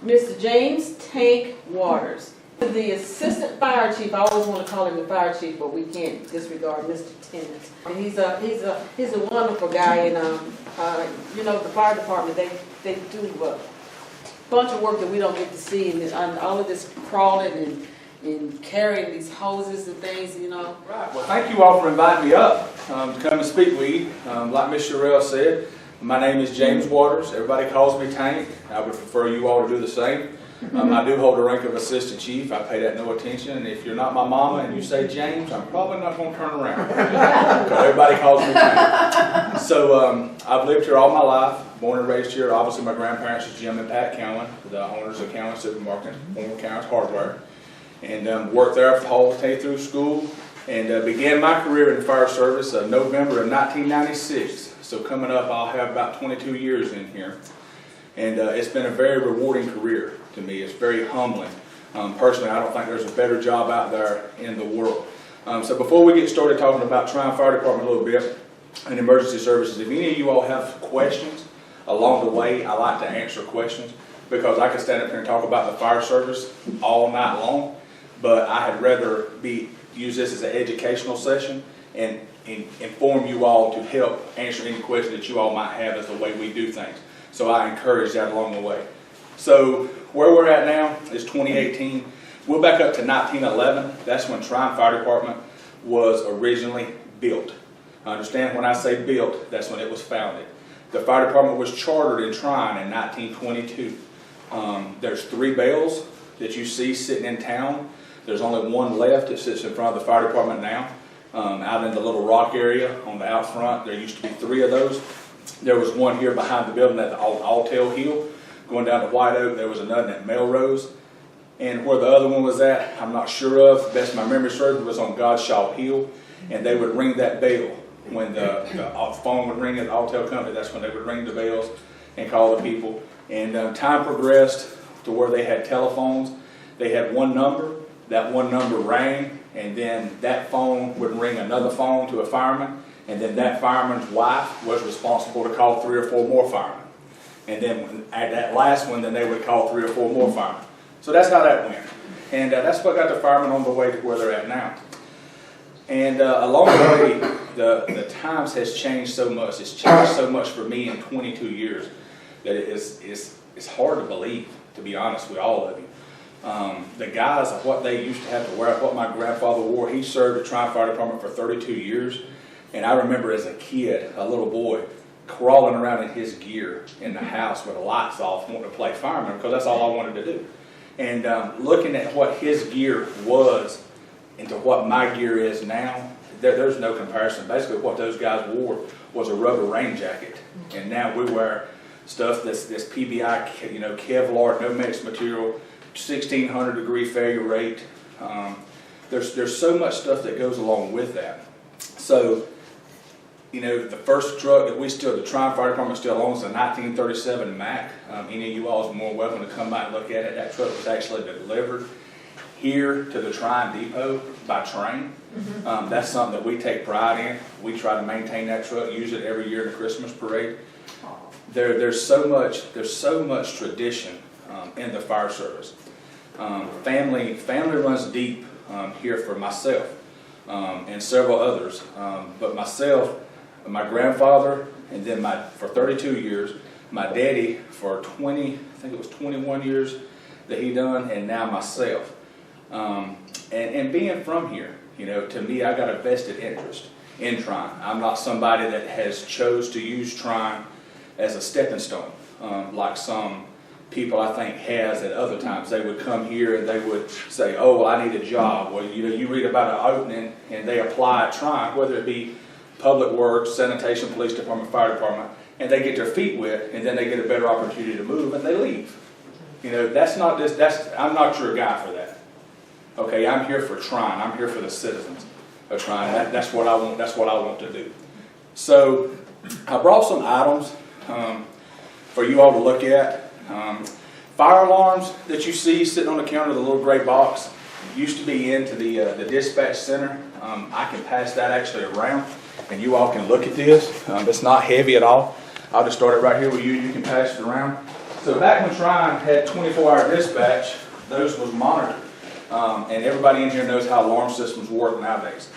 Mr. James Tank Waters. The assistant fire chief, I always want to call him the fire chief, but we can't disregard Mr. Tennant. And he's a wonderful guy, and you know, the fire department, they do a bunch of work that we don't get to see, and all of this crawling and carrying these hoses and things, you know. Right. Well, thank you all for inviting me up to come and speak with you. Like Ms. Sherrill said, my name is James Waters. Everybody calls me Tank. I would prefer you all to do the same. I do hold the rank of assistant chief. I pay that no attention. And if you're not my mama and you say James, I'm probably not going to turn around. Everybody calls me Tank. So I've lived here all my life, born and raised here. Obviously, my grandparents is Jim and Pat Cowan, the owners of Cowan Supermarket, former Cowan's Hardware. And worked there all the way through school, and began my career in the fire service in November of 1996. So coming up, I'll have about 22 years in here. And it's been a very rewarding career to me. It's very humbling. Personally, I don't think there's a better job out there in the world. So before we get started talking about Tryon Fire Department a little bit and emergency services, if any of you all have questions along the way, I like to answer questions because I could stand up here and talk about the fire service all night long. But I had rather use this as an educational session and inform you all to help answer any questions that you all might have as the way we do things. So I encourage that along the way. So where we're at now is 2018. We'll back up to 1911. That's when Tryon Fire Department was originally built. Understand, when I say built, that's when it was founded. The fire department was chartered in Tryon in 1922. There's 3 bells that you see sitting in town. There's only one left that sits in front of the fire department now. Out in the little rock area on the out front, there used to be 3 of those. There was one here behind the building at the Alltail Hill. Going down to White Oak, there was another at Melrose. And where the other one was at, I'm not sure of. Best my memory serves, was on Godshaw Hill. And they would ring that bell. When the phone would ring at the Alltail company, that's when they would ring the bells and call the people. And time progressed to where they had telephones. They had one number. That one number rang, and then that phone would ring another phone to a fireman, and then that fireman's wife was responsible to call 3 or 4 more firemen. And then at that last one, then they would call 3 or 4 more firemen. So that's how that went. And that's what got the firemen on the way to where they're at now. And along the way, the times has changed so much. It's changed so much for me in 22 years that it's hard to believe, to be honest with all of you. The guys of what they used to have to wear, what my grandfather wore. He served at Tryon Fire Department for 32 years. And I remember as a kid, a little boy, crawling around in his gear in the house with the lights off, wanting to play fireman because that's all I wanted to do. And looking at what his gear was and to what my gear is now, there's no comparison. Basically what those guys wore was a rubber rain jacket. And now we wear stuff that's PBI, you know, Kevlar, no mixed material, 1,600 degree failure rate. There's so much stuff that goes along with that. So, you know, the first truck that the Tryon Fire Department still owns, the 1937 Mack. Any of you all is more welcome to come by and look at it. That truck was actually delivered here to the Tryon Depot by train. That's something that we take pride in. We try to maintain that truck, use it every year at the Christmas parade. There's so much tradition in the fire service. Family runs deep here for myself and several others. But myself, my grandfather, and then for 32 years, my daddy for 21 years that he done, and now myself. And being from here, you know, to me, I got a vested interest in Tryon. I'm not somebody that has chose to use Tryon as a stepping stone, like some people I think has at other times. They would come here and they would say, oh, well, I need a job. Well, you know, you read about an opening and they apply at Tryon, whether it be public works, sanitation, police department, fire department, and they get their feet wet and then they get a better opportunity to move and they leave. You know, I'm not your guy for that. Okay, I'm here for Tryon. I'm here for the citizens of Tryon. That's what I want. That's what I want to do. So I brought some items for you all to look at. Fire alarms that you see sitting on the counter, the little gray box, used to be into the dispatch center. I can pass that actually around, and you all can look at this. It's not heavy at all. I'll just start it right here with you. You can pass it around. So back when Tryon had 24-hour dispatch, those was monitored. And everybody in here knows how alarm systems work nowadays.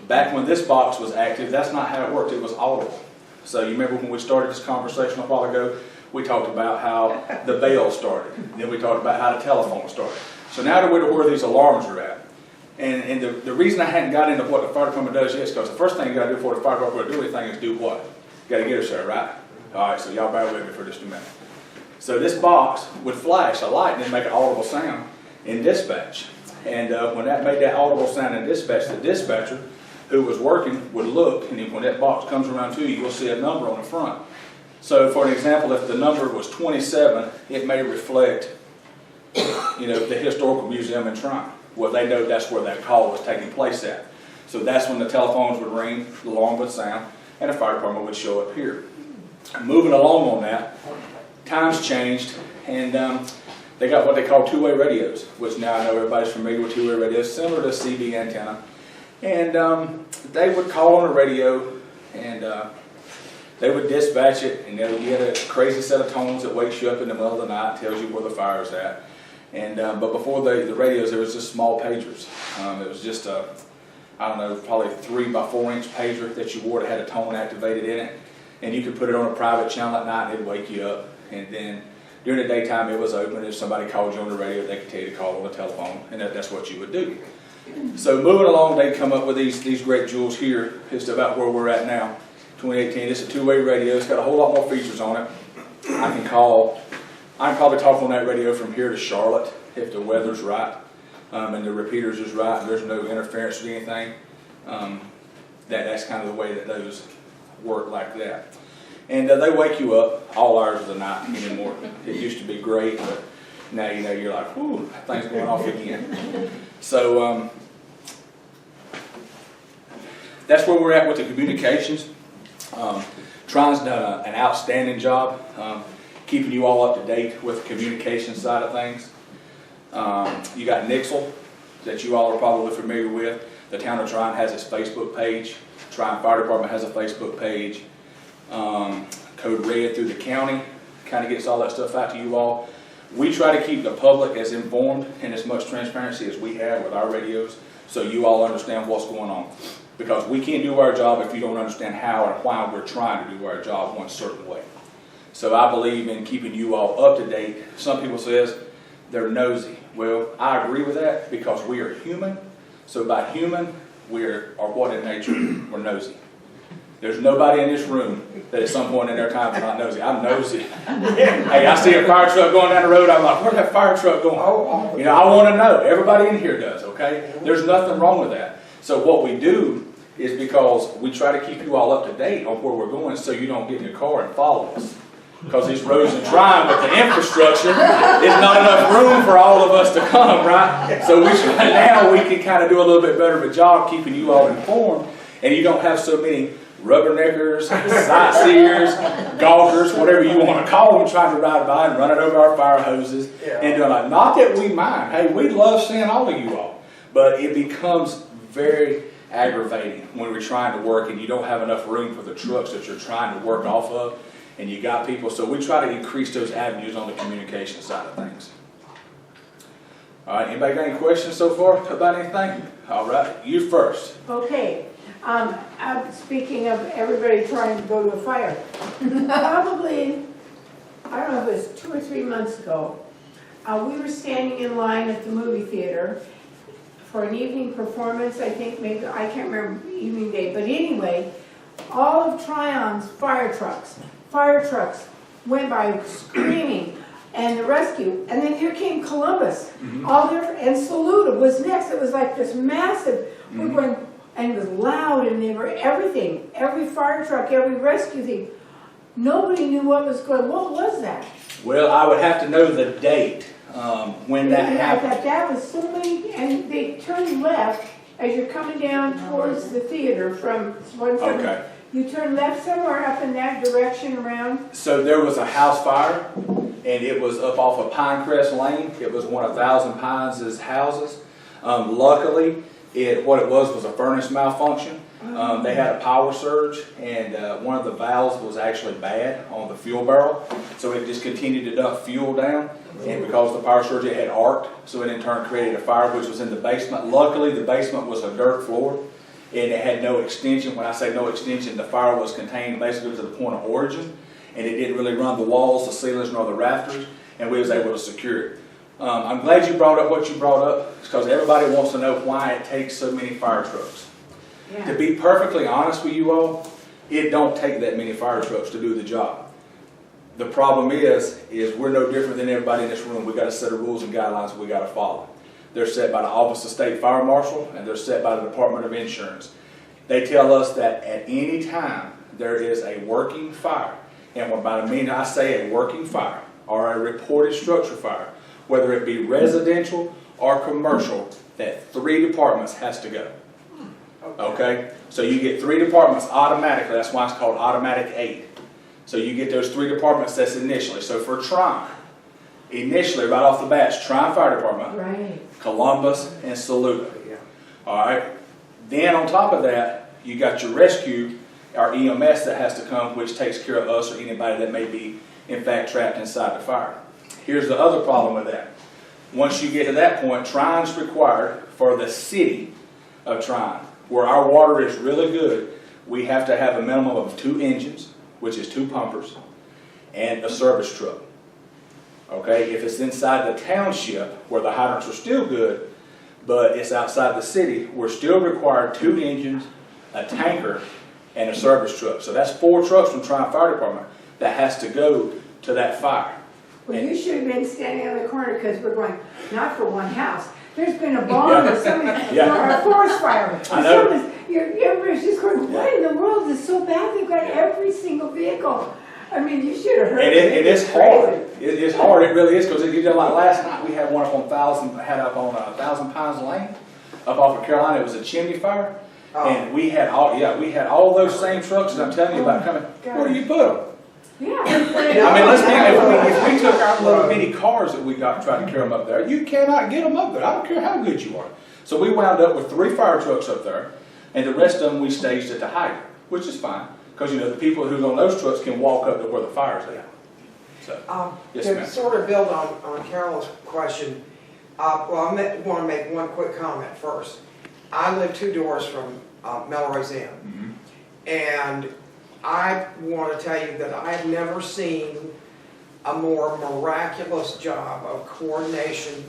Back when this box was active, that's not how it worked. It was audible. So you remember when we started this conversation a while ago, we talked about how the bell started. Then we talked about how the telephone started. So now that we're to where these alarms are at. And the reason I hadn't got into what the fire department does yet is because the first thing you got to do before the fire department do anything is do what? You got to get us there, right? All right, so y'all bear with me for just a minute. So this box would flash a light and then make an audible sound in dispatch. And when that made that audible sound in dispatch, the dispatcher who was working would look, and then when that box comes around to you, you'll see a number on the front. So for an example, if the number was 27, it may reflect, the Historical Museum in Tryon. Well, they know that's where that call was taking place at. So that's when the telephones would ring, the alarm would sound, and the fire department would show up here. Moving along on that, times changed, and they got what they call two-way radios, which now I know everybody's familiar with two-way radios, similar to a CB antenna. And they would call on the radio, and they would dispatch it, and they would get a crazy set of tones that wakes you up in the middle of the night, tells you where the fire's at. And but before the radios, there was just small pagers. It was just a, I don't know, probably 3 by 4 inch pager that you wore that had a tone activated in it, and you could put it on a private channel at night, and it'd wake you up. And then during the daytime, it was open. If somebody called you on the radio, they could tell you to call on the telephone, and that's what you would do. So moving along, they come up with these great jewels here. It's about where we're at now, 2018. It's a two-way radio. It's got a whole lot more features on it. I can probably talk on that radio from here to Charlotte if the weather's right, and the repeaters is right, and there's no interference with anything. That's kind of the way that those work like that. And they wake you up all hours of the night anymore. It used to be great, but now you're like, whew, that thing's going off again. So that's where we're at with the communications. Tryon's done an outstanding job keeping you all up to date with the communication side of things. You got Nixle that you all are probably familiar with. The town of Tryon has its Facebook page. Tryon Fire Department has a Facebook page. Code Red through the county kind of gets all that stuff out to you all. We try to keep the public as informed and as much transparency as we have with our radios, so you all understand what's going on. Because we can't do our job if you don't understand how and why we're trying to do our job one certain way. So I believe in keeping you all up to date. Some people says they're nosy. Well, I agree with that because we are human. So by human, we are what in nature? We're nosy. There's nobody in this room that at some point in their time is not nosy. I'm nosy. Hey, I see a fire truck going down the road. I'm like, where's that fire truck going? I want to know. Everybody in here does, okay? There's nothing wrong with that. So what we do is because we try to keep you all up to date on where we're going so you don't get in your car and follow us. Because these roads in Tryon with the infrastructure, there's not enough room for all of us to come, right? So now we can kind of do a little bit better of a job keeping you all informed, and you don't have so many rubberneckers, sightseers, gawkers, whatever you want to call them, trying to ride by and running over our fire hoses and doing like, not that we mind. Hey, we love seeing all of you all, but it becomes very aggravating when we're trying to work and you don't have enough room for the trucks that you're trying to work off of, and you got people. So we try to increase those avenues on the communication side of things. All right, anybody got any questions so far about anything? All right, you first. Okay. Speaking of everybody trying to go to a fire, probably, I don't know if it was 2 or 3 months ago, we were standing in line at the movie theater for an evening performance, I think, maybe, I can't remember the evening day, but anyway, all of Tryon's fire trucks went by screaming, and the rescue, and then here came Columbus, all there, and Saluda was next. It was like this massive, we're going, and it was loud, and they were everything, every fire truck, every rescue thing. Nobody knew what was going. What was that? Well, I would have to know the date when that happened. That was so many, and they turned left as you're coming down towards the theater from one side. Okay. You turn left somewhere up in that direction around. So there was a house fire, and it was up off of Pinecrest Lane. It was one of Thousand Pines' houses. Luckily, what it was a furnace malfunction. They had a power surge, and one of the valves was actually bad on the fuel barrel, so it just continued to dump fuel down. And because of the power surge, it had arced, so it in turn created a fire, which was in the basement. Luckily, the basement was a dirt floor, and it had no extension. When I say no extension, the fire was contained basically to the point of origin, and it didn't really run the walls, the ceilings, nor the rafters, and we was able to secure it. I'm glad you brought up what you brought up, because everybody wants to know why it takes so many fire trucks. To be perfectly honest with you all, it don't take that many fire trucks to do the job. The problem is we're no different than everybody in this room. We got a set of rules and guidelines we got to follow. They're set by the Office of State Fire Marshal, and they're set by the Department of Insurance. They tell us that at any time there is a working fire, and by the mean I say a working fire or a reported structure fire, whether it be residential or commercial, that 3 departments has to go. Okay? So you get 3 departments automatically. That's why it's called automatic aid. So you get those 3 departments, that's initially. So for Tryon, initially, right off the bat, Tryon Fire Department, Right. Columbus, and Saluda. All right? Then on top of that, you got your rescue, our EMS that has to come, which takes care of us or anybody that may be, in fact, trapped inside the fire. Here's the other problem with that. Once you get to that point, Tryon's required for the city of Tryon, where our water is really good. We have to have a minimum of 2 engines, which is 2 pumpers, and a service truck. Okay, if it's inside the township where the hydrants are still good, but it's outside the city, we're still required 2 engines, a tanker, and a service truck. So that's 4 trucks from Tryon Fire Department that has to go to that fire. Well, you should have been standing on the corner because we're going, not for one house. There's been a bomb or something, or a forest fire. I know. Everybody's just going, what in the world is so bad? They've got every single vehicle. I mean, you should have heard And it is hard. It is hard. It really is, because you know, like last night we had one up on 1,000 Pines Lane, up off of Carolina. It was a chimney fire, and we had all those same trucks that I'm telling you about coming. Where do you put them? Yeah. I mean, let's be honest. If we took our little mini cars that we got and tried to carry them up there, you cannot get them up there. I don't care how good you are. So we wound up with 3 fire trucks up there, and the rest of them we staged at the hydrant, which is fine, because you know the people who's on those trucks can walk up to where the fire's at. So, yes, to ma'am. sort of build on Carol's question, well, I want to make one quick comment first. I live 2 doors from Melrose Inn, and I want to tell you that I've never seen a more miraculous job of coordination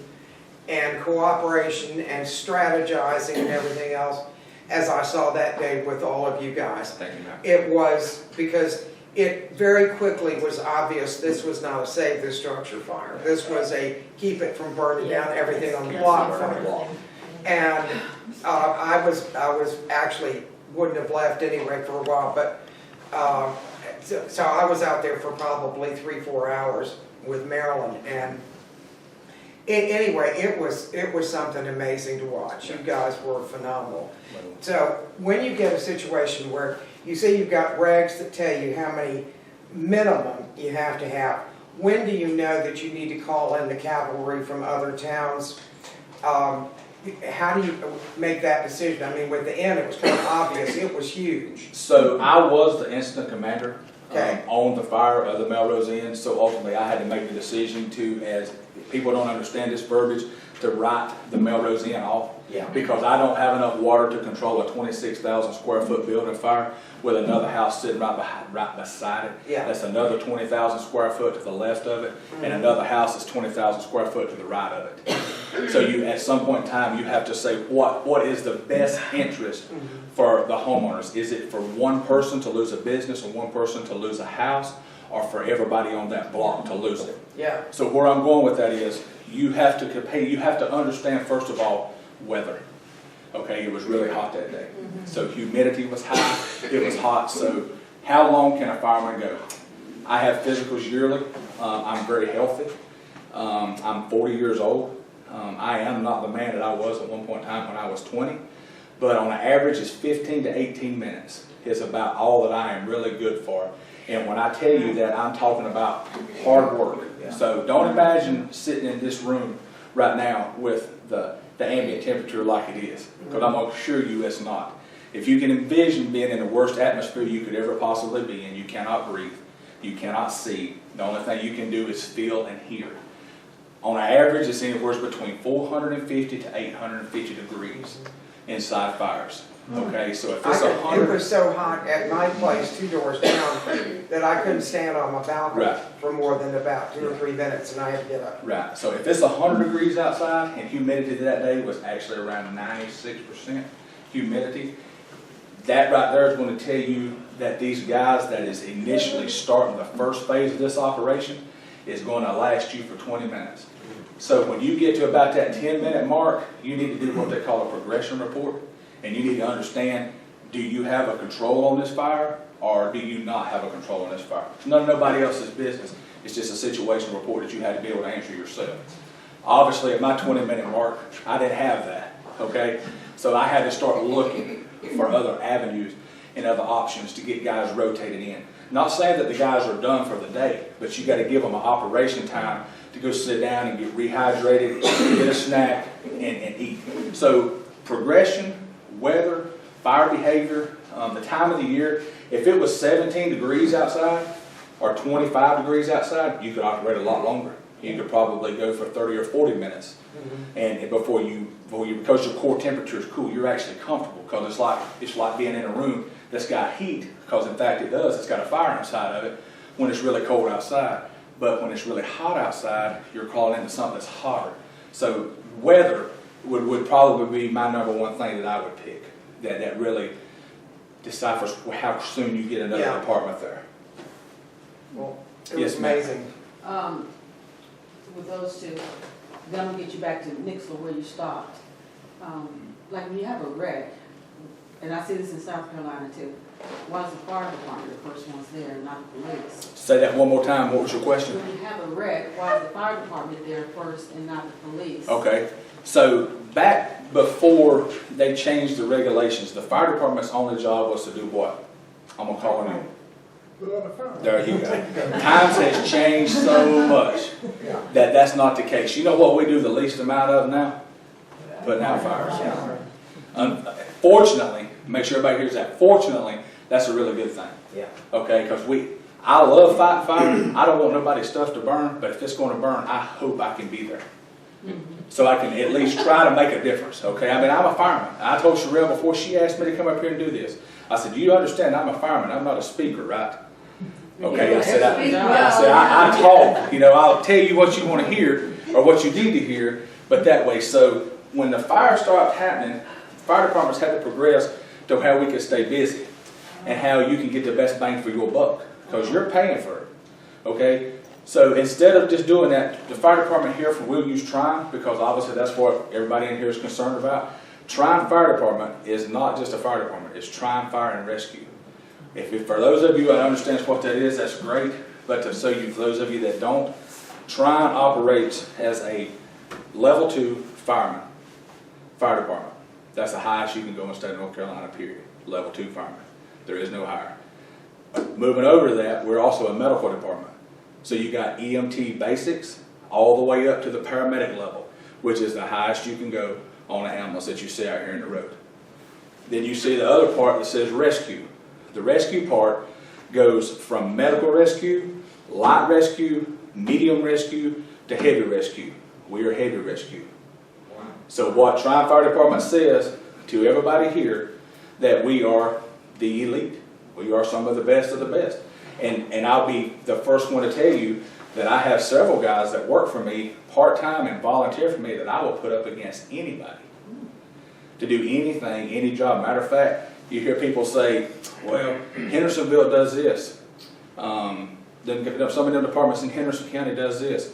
and cooperation and strategizing and everything else as I saw that day with all of you guys. Thank you, ma'am. It was because it very quickly was obvious this was not a save the structure fire. This was a keep it from burning down everything on the block fire. And I was actually wouldn't have left anyway for a while, but so I was out there for probably 3-4 hours with Marilyn, and anyway, it was something amazing to watch. You guys were phenomenal. So when you get a situation where you say you've got regs that tell you how many minimum you have to have, when do you know that you need to call in the cavalry from other towns? How do you make that decision? I mean, with the inn, it was kind of obvious. It was huge. So I was the incident commander Okay. on the fire of the Melrose Inn. So ultimately, I had to make the decision to, as people don't understand this verbiage, to write the Melrose Inn off. Yeah. Because I don't have enough water to control a 26,000 square foot building fire with another house sitting right beside it. Yeah. That's another 20,000 square foot to the left of it, and another house is 20,000 square foot to the right of it. So you, at some point in time, you have to say what is the best interest for the homeowners. Is it for one person to lose a business or one person to lose a house, or for everybody on that block to lose it? Yeah. So where I'm going with that is you have to compare, you have to understand first of all weather. Okay, it was really hot that day. So humidity was high, it was hot, so how long can a fireman go? I have physicals yearly, I'm very healthy, I'm 40 years old. I am not the man that I was at one point in time when I was 20, but on an average it's 15 to 18 minutes is about all that I am really good for. And when I tell you that, I'm talking about hard work. So don't imagine sitting in this room right now with the ambient temperature like it is, because I'm going to assure you it's not. If you can envision being in the worst atmosphere you could ever possibly be in, you cannot breathe, you cannot see. The only thing you can do is feel and hear. On average, it's anywhere between 450 to 850 degrees inside fires. Okay, so if it's It 100, was so hot at my place, 2 doors down, that I couldn't stand on my balcony Right. for more than about 2 or 3 minutes, and I had to get up. right, so if it's 100 degrees outside and humidity that day was actually around 96% humidity, that right there is going to tell you that these guys that is initially starting the first phase of this operation is going to last you for 20 minutes. So when you get to about that 10-minute mark, you need to do what they call a progression report, and you need to understand, do you have a control on this fire, or do you not have a control on this fire? It's nobody else's business. It's just a situation report that you had to be able to answer yourself. Obviously, at my 20-minute mark, I didn't have that, okay? So I had to start looking for other avenues and other options to get guys rotated in. Not saying that the guys are done for the day, but you got to give them an operation time to go sit down and get rehydrated, get a snack, and eat. So progression, weather, fire behavior, the time of the year. If it was 17 degrees outside or 25 degrees outside, you could operate a lot longer. You could probably go for 30 or 40 minutes. And before you, because your core temperature is cool, you're actually comfortable, because it's like being in a room that's got heat, because in fact it does. It's got a fire inside of it when it's really cold outside. But when it's really hot outside, you're calling into something that's hotter. So weather would probably be my number one thing that I would pick, that really deciphers how soon you get another Yeah. apartment there. Well, it Yes, was ma'am. amazing. With those two, then I'm gonna get you back to Nixle where you stopped. Like when you have a wreck, and I see this in South Carolina too, why is the fire department the first ones there and not the police? Say that one more time. What was your question? When you have a wreck, why is the fire department there first and not the police? Okay, so back before they changed the regulations, the fire department's only job was to do what? I'm gonna call it in. There you go. Times has changed so much that that's not the case. You know what we do the least amount of now? Putting out fires. Fortunately, make sure everybody hears that. Fortunately, that's a really good thing. Yeah. Okay, because I love fighting fire. I don't want nobody's stuff to burn, but if it's going to burn, I hope I can be there. So I can at least try to make a difference, okay? I mean, I'm a fireman. I told Sherelle before she asked me to come up here and do this, I said, do you understand I'm a fireman? I'm not a speaker, right? Okay, I said, I talk, I'll tell you what you want to hear or what you need to hear, but that way. So when the fire started happening, fire departments had to progress to how we can stay busy and how you can get the best bang for your buck, because you're paying for it, okay? So instead of just doing that, the fire department here will use Tryon, because obviously that's what everybody in here is concerned about. Tryon Fire Department is not just a fire department, it's Tryon Fire and Rescue. If for those of you that understand what that is, that's great. But for those of you that don't, Tryon operates as a level 2 fire department. That's the highest you can go in the state of North Carolina, period. Level 2 fireman. There is no higher. Moving over to that, we're also a medical department. So you got EMT basics all the way up to the paramedic level, which is the highest you can go on an ambulance that you see out here in the road. Then you see the other part that says rescue. The rescue part goes from medical rescue, light rescue, medium rescue, to heavy rescue. We are heavy rescue. So what Tryon Fire Department says to everybody here, that we are the elite. We are some of the best of the best. And I'll be the first one to tell you that I have several guys that work for me part-time and volunteer for me that I will put up against anybody to do anything, any job. Matter of fact, you hear people say, well, Hendersonville does this. Some of them departments in Henderson County does this.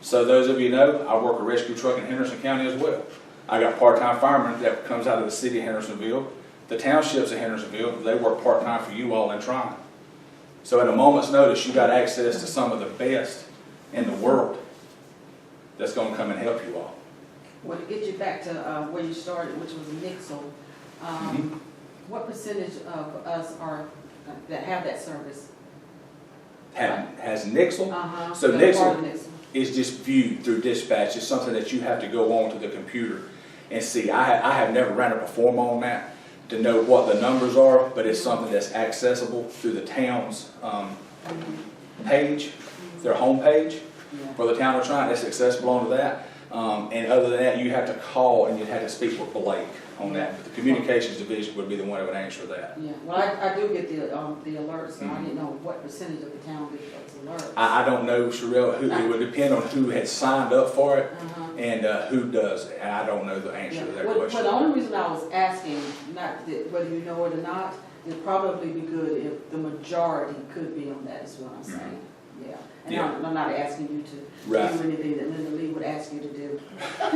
So those of you know, I work a rescue truck in Henderson County as well. I got part-time firemen that comes out of the city of Hendersonville. The townships of Hendersonville, they work part-time for you all in Tryon. So at a moment's notice, you got access to some of the best in the world that's going to come and help you all. Well, to get you back to where you started, which was Nixle, what percentage of us are that have that service? Has Nixle? So that are part Nixle of is just viewed through dispatch. It's something that you have to go on to the computer and see. I have never ran a perform on that to know what the numbers are, but it's something that's accessible through the town's page, their homepage for the town of Tryon. It's accessible onto that. And other than that, you have to call and you'd have to speak with Blake on that. But the communications division would be the one that would answer that. Yeah, well, I do get the alerts, and I didn't know what percentage of the town gets alerts. I don't know, Sherelle, it would depend on who had signed up for it and who does it. And I don't know the answer to that question. Well, the only reason I was asking, not that whether you know it or not, it'd probably be good if the majority could be on that, is what I'm saying. Yeah. And Yeah. I'm not asking you to do anything that Linda Lee would ask you to do. I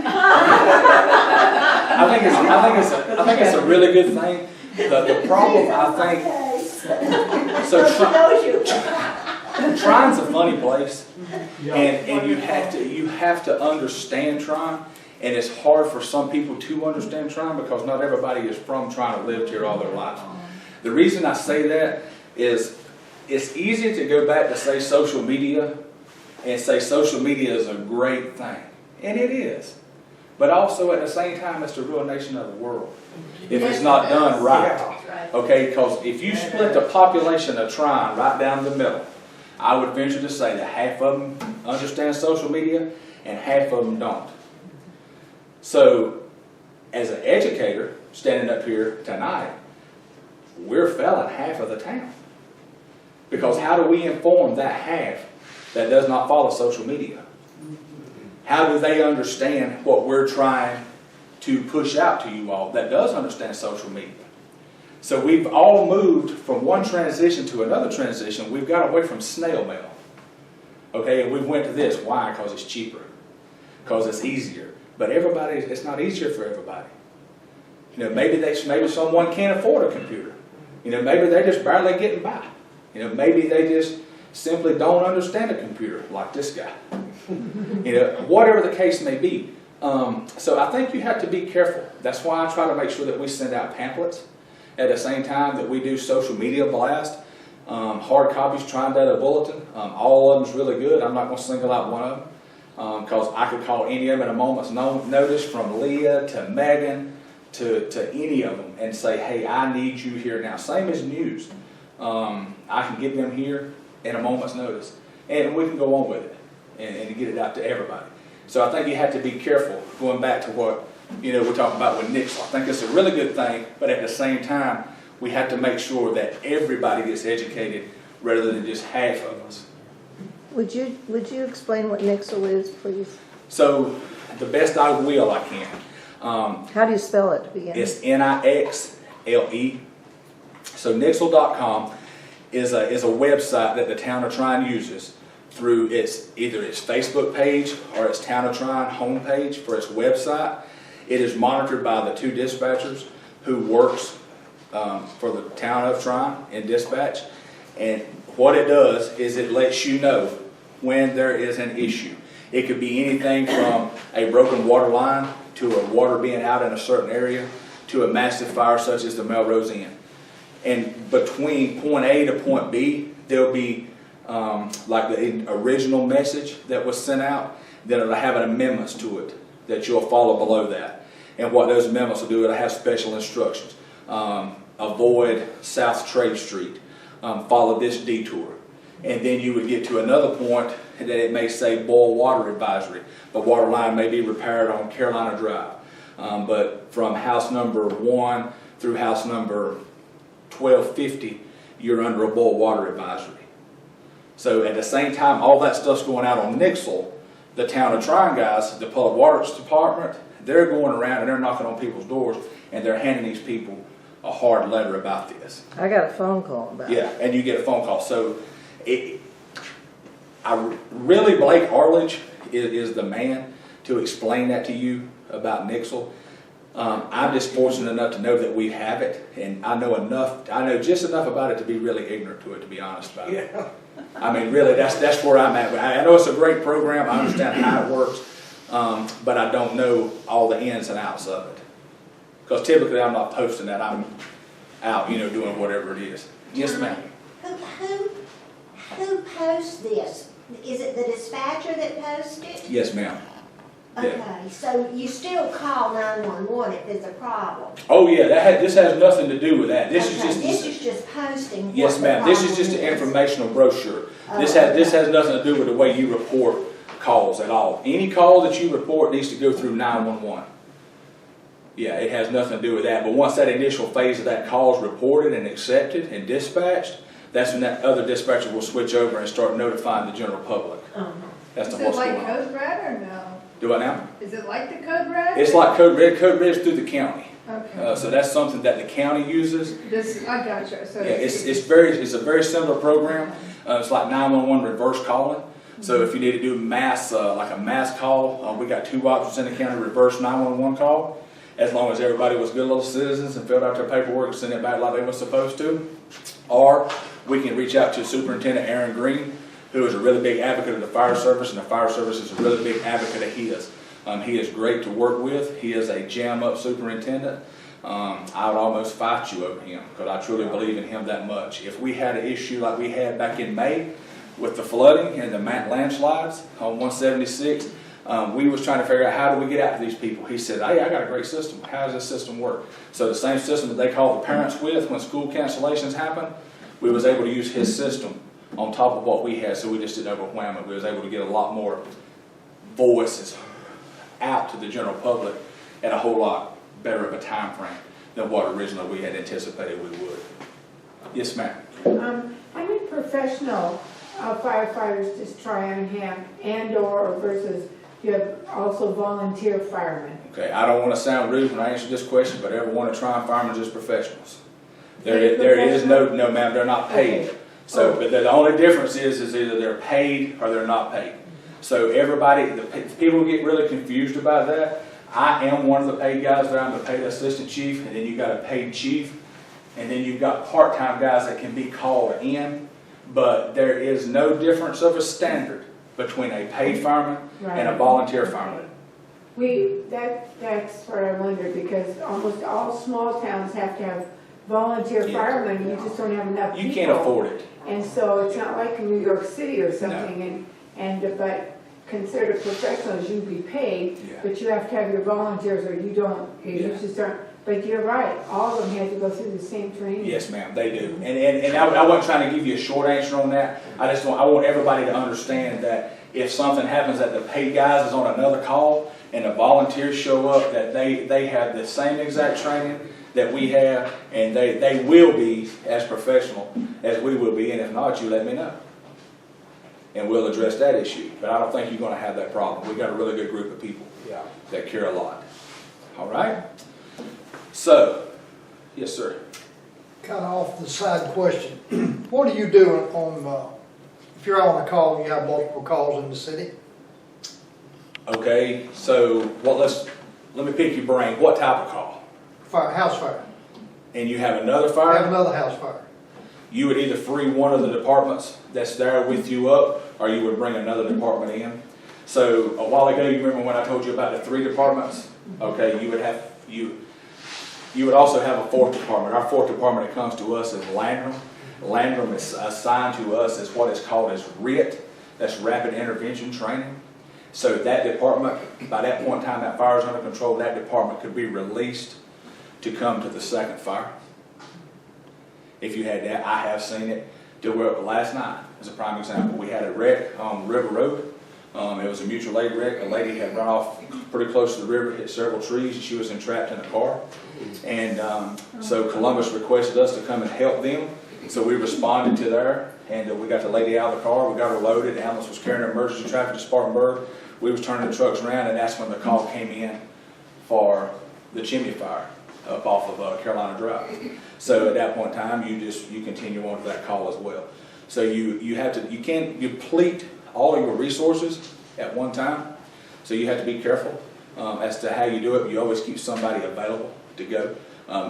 think it's a really good thing. The problem, I think, so Tryon's a funny place, and you have to understand Tryon, and it's hard for some people to understand Tryon because not everybody is from Tryon or lived here all their life. The reason I say that is it's easy to go back to say social media and say social media is a great thing, and it is. But also at the same time, it's the ruination of the world if it's not done right. Okay, because if you split the population of Tryon right down the middle, I would venture to say that half of them understand social media and half of them don't. So, as an educator standing up here tonight, we're failing half of the town. Because how do we inform that half that does not follow social media? How do they understand what we're trying to push out to you all that does understand social media? So we've all moved from one transition to another transition. We've got away from snail mail. Okay, and we went to this. Why? Because it's cheaper. Because it's easier. But everybody, it's not easier for everybody. You know, maybe someone can't afford a computer. You know, maybe they're just barely getting by. You know, maybe they just simply don't understand a computer like this guy. You know, whatever the case may be. So I think you have to be careful. That's why I try to make sure that we send out pamphlets at the same time that we do social media blast. Hard copies, Tryon Data Bulletin. All of them is really good. I'm not going to single out one of them because I could call any of them at a moment's notice, from Leah to Megan to any of them, and say, hey, I need you here now. Same as news. I can get them here in a moment's notice, and we can go on with it and get it out to everybody. So I think you have to be careful, going back to what we're talking about with Nixle. I think it's a really good thing, but at the same time, we have to make sure that everybody gets educated rather than just half of us. Would you explain what Nixle is, please? So the best I will, I can. How do you spell it to begin? It's Nixle. So Nixle.com is a website that the town of Tryon uses through either its Facebook page or its town of Tryon homepage for its website. It is monitored by the two dispatchers who works for the town of Tryon in dispatch. And what it does is it lets you know when there is an issue. It could be anything from a broken water line to a water being out in a certain area to a massive fire such as the Melrose Inn. And between point A to point B, there'll be like the original message that was sent out, then it'll have amendments to it that you'll follow below that. And what those amendments will do, it'll have special instructions. Avoid South Trade Street. Follow this detour. And then you would get to another point that it may say boil water advisory. The water line may be repaired on Carolina Drive. But from house number 1 through house number 1250, you're under a boil water advisory. So at the same time, all that stuff's going out on Nixle, the town of Tryon guys, the Public Works Department, they're going around and they're knocking on people's doors and they're handing these people a hard letter about this. I got a phone call about it. Yeah, and you get a phone call. So really, Blake Arledge is the man to explain that to you about Nixle. I'm just fortunate enough to know that we have it, and I know just enough about it to be really ignorant to it, to be honest about it. Yeah. I mean, really, that's where I'm at. I know it's a great program. I understand how it works, but I don't know all the ins and outs of it. Because typically, I'm not posting that. I'm out, doing whatever it is. Yes, ma'am. Who posts this? Is it the dispatcher that posts it? Yes, ma'am. Okay, so you still call 911 if there's a problem? Oh, yeah, this has nothing to do with that. This is Okay, just. this is just posting what Yes, the ma'am, this is problem just an is. informational brochure. This Oh, has nothing to do with the way you report calls at all. Any call that you report needs to go through 911. Yeah, it has nothing to do with that, but once that initial phase of that call is reported and accepted and dispatched, that's when that other dispatcher will switch over and start notifying the general public. That's Is the it what's like going on. Code Red or no? Do I now? Is it like the Code Red? It's like Code Red. Code Red is through the county. Okay. So that's something that the county uses. I gotcha, so. Yeah, it's a very similar program. It's like 911 reverse calling. So if you need to do mass, like a mass call, we got 2 options in the county: reverse 911 call, as long as everybody was good little citizens and filled out their paperwork and sent it back like they were supposed to. Or we can reach out to Superintendent Aaron Green, who is a really big advocate of the fire service, and the fire service is a really big advocate of his. He is great to work with. He is a jam-up superintendent. I would almost fight you over him because I truly believe in him that much. If we had an issue like we had back in May with the flooding and the landslides on 176, we was trying to figure out how do we get out to these people. He said, hey, I got a great system. How does this system work? So the same system that they call the parents with when school cancellations happen, we was able to use his system on top of what we had, so we just didn't overwhelm it. We was able to get a lot more voices out to the general public at a whole lot better of a time frame than what originally we had anticipated we would. Yes, ma'am. How many professional firefighters does Tryon have, and/or versus you have also volunteer firemen? Okay, I don't want to sound rude when I answer this question, but every one of Tryon firemen is professionals. There is no, ma'am, they're not paid. Okay. So, but the only difference is either they're paid or they're not paid. So everybody, the people get really confused about that. I am one of the paid guys there. I'm the paid assistant chief, and then you got a paid chief, and then you've got part-time guys that can be called in. But there is no difference of a standard between a paid fireman and a volunteer fireman. That's what I wondered, because almost all small towns have to have volunteer Yeah. firemen. You just don't have enough people. You can't afford it. And so it's not like in New York City or something, but considered professionals, you'd be paid, Yeah. but you have to have your volunteers or you don't, you Yeah. just aren't. But you're right, all of them had to go through the same training. Yes, ma'am, they do. And I wasn't trying to give you a short answer on that. I want everybody to understand that if something happens that the paid guys is on another call and the volunteers show up, that they have the same exact training that we have, and they will be as professional as we will be, and if not, you let me know. And we'll address that issue. But I don't think you're gonna have that problem. We've got a really good group of people that care a lot. All right? So, yes, sir. Kind of off the side question. What do you do on, if you're on a call and you have multiple calls in the city? Okay, so let me pick your brain. What type of call? House fire. And you have another I have fire? another house fire. You would either free one of the departments that's there with you up, or you would bring another department in. So a while ago, you remember when I told you about the 3 departments? Okay, you would also have a 4th department. Our 4th department that comes to us is Landrum. Landrum is assigned to us as what is called as RIT, that's Rapid Intervention Training. So that department, by that point in time, that fire is under control, that department could be released to come to the 2nd fire. If you had that, I have seen it. Last night as a prime example, we had a wreck on River Road. It was a mutual aid wreck. A lady had run off pretty close to the river, hit several trees, and she was entrapped in a car. And so Columbus requested us to come and help them. So we responded to there, and we got the lady out of the car. We got her loaded. The ambulance was carrying her emergency traffic to Spartanburg. We was turning the trucks around, and that's when the call came in for the chimney fire up off of Carolina Drive. So at that point in time, you continue on to that call as well. So you can't deplete all your resources at one time. So you have to be careful as to how you do it. You always keep somebody available to go.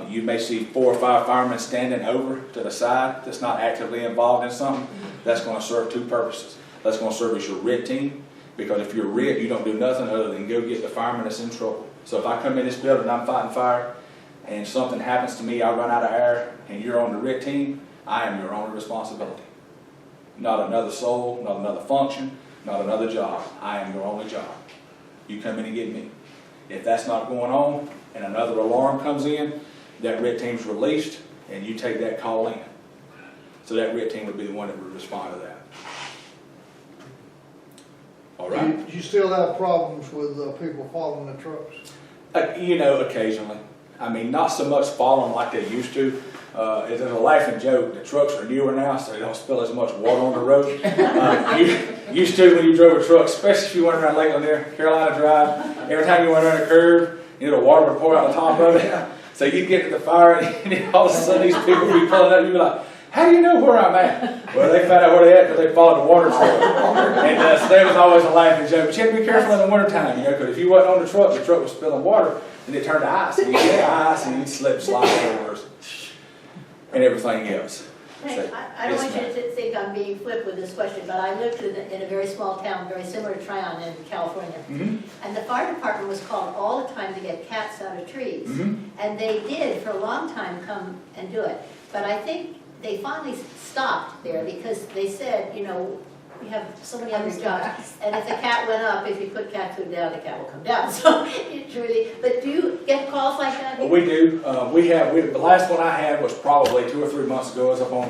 You may see 4 or 5 firemen standing over to the side that's not actively involved in something. That's going to serve 2 purposes. That's going to serve as your RIT team, because if you're RIT, you don't do nothing other than go get the fireman that's in trouble. So if I come in this building and I'm fighting fire and something happens to me, I run out of air, and you're on the RIT team, I am your only responsibility. Not another soul, not another function, not another job. I am your only job. you come in and get me. If that's not going on and another alarm comes in, that red team's released and you take that call in. So that red team would be the one that would respond to that. All right? You still have problems with people following the trucks? You know, occasionally. I mean, not so much following like they used to. It's a laughing joke. The trucks are newer now, so they don't spill as much water on the road. You used to when you drove a truck, especially if you went around Lakeland there, Carolina Drive. Every time you went around a curve, you know, the water would pour out the top of it. So you'd get to the fire, and then all of a sudden these people would be pulling up. You'd be like, "How do you know where I'm at?" Well, they found out where they at because they followed the water trail. And so that was always a laughing joke. But you have to be careful in the wintertime, you know, because if you wasn't on the truck was spilling water, and it turned to ice. And you get ice, and you'd slip, slide over, and everything else. Hey, So, I don't yes, want you ma'am. to think I'm being flip with this question, but I lived in a very small town, very similar to Tryon in California. Mhm. And the fire department was called all the time to get cats out of trees. Mhm. And they did for a long time come and do it. But I think they finally stopped there because they said, you know, we have so many other jobs. And if the cat went up, if you put cat food down, the cat will come down. So it's really, but do you get calls like that? We do. The last one I had was probably 2 or 3 months ago. It's up on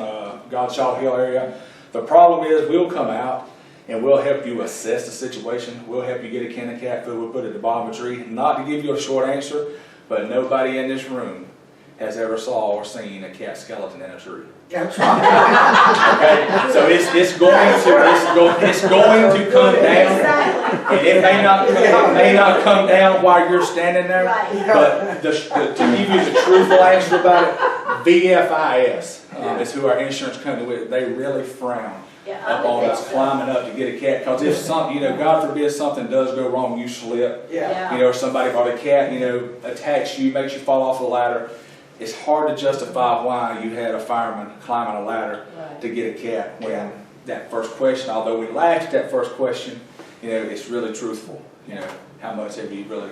Godshaw Hill area. The problem is we'll come out and we'll help you assess the situation. We'll help you get a can of cat food. We'll put it at the bottom of a tree. Not to give you a short answer, but nobody in this room has ever saw or seen a cat skeleton in a tree. That's right. Okay, so it's going to come down, Exactly. and it may not come down while you're standing there. Right. But to give you the truthful answer about it, VFIS is who our insurance company with. They really frown Yeah, up on us climbing up to get a cat, because if something, you know, God forbid something does go wrong, you slip, Yeah. you know, or somebody brought a cat, you know, attacks you, makes you fall off the ladder. It's hard to justify why you had a fireman climbing a ladder Right. to get a cat when that first question, although we laughed at that first question, you know, it's really truthful. You know, how much have you really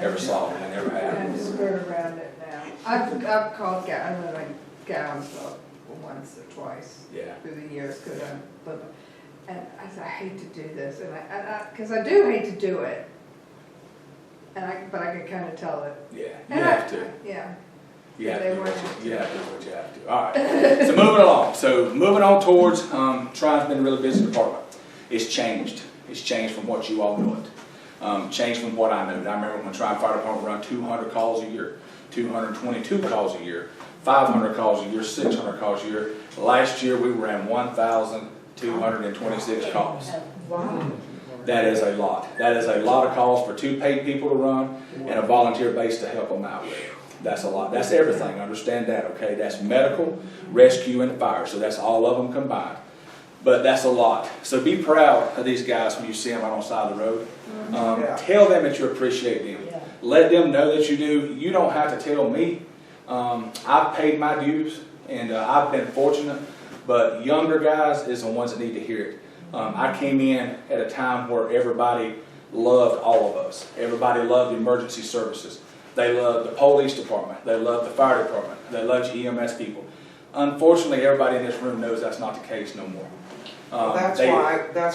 ever saw and never I had? just skirt around it now. I've called gowns once or twice Yeah. through the years, because and I said, I hate to do this, and because I do hate to do it. But I can kind of tell it. Yeah, you And have to. Yeah. You have They to do weren't what you have to do what you have to. All right. So moving along. So moving on towards Tryon's been a really busy department. It's changed. It's changed from what you all know it. Changed from what I knew. I remember when Tryon Fire Department run 200 calls a year, 222 calls a year, 500 calls a year, 600 calls a year. Last year we ran 1,226 calls. Wow. That is a lot. That is a lot of calls for 2 paid people to run and a volunteer base to help them out with. That's a lot. That's everything. Understand that, okay? That's medical, rescue, and fire. So that's all of them combined. But that's a lot. So be proud of these guys when you see them out on the side of the road. Tell them that you appreciate them. Yeah. Let them know that you do. You don't have to tell me. I've paid my dues, and I've been fortunate. But younger guys is the ones that need to hear it. I came in at a time where everybody loved all of us. Everybody loved emergency services. They loved the police department. They loved the fire department. They loved your EMS people. Unfortunately, everybody in this room knows that's not the case no more. That's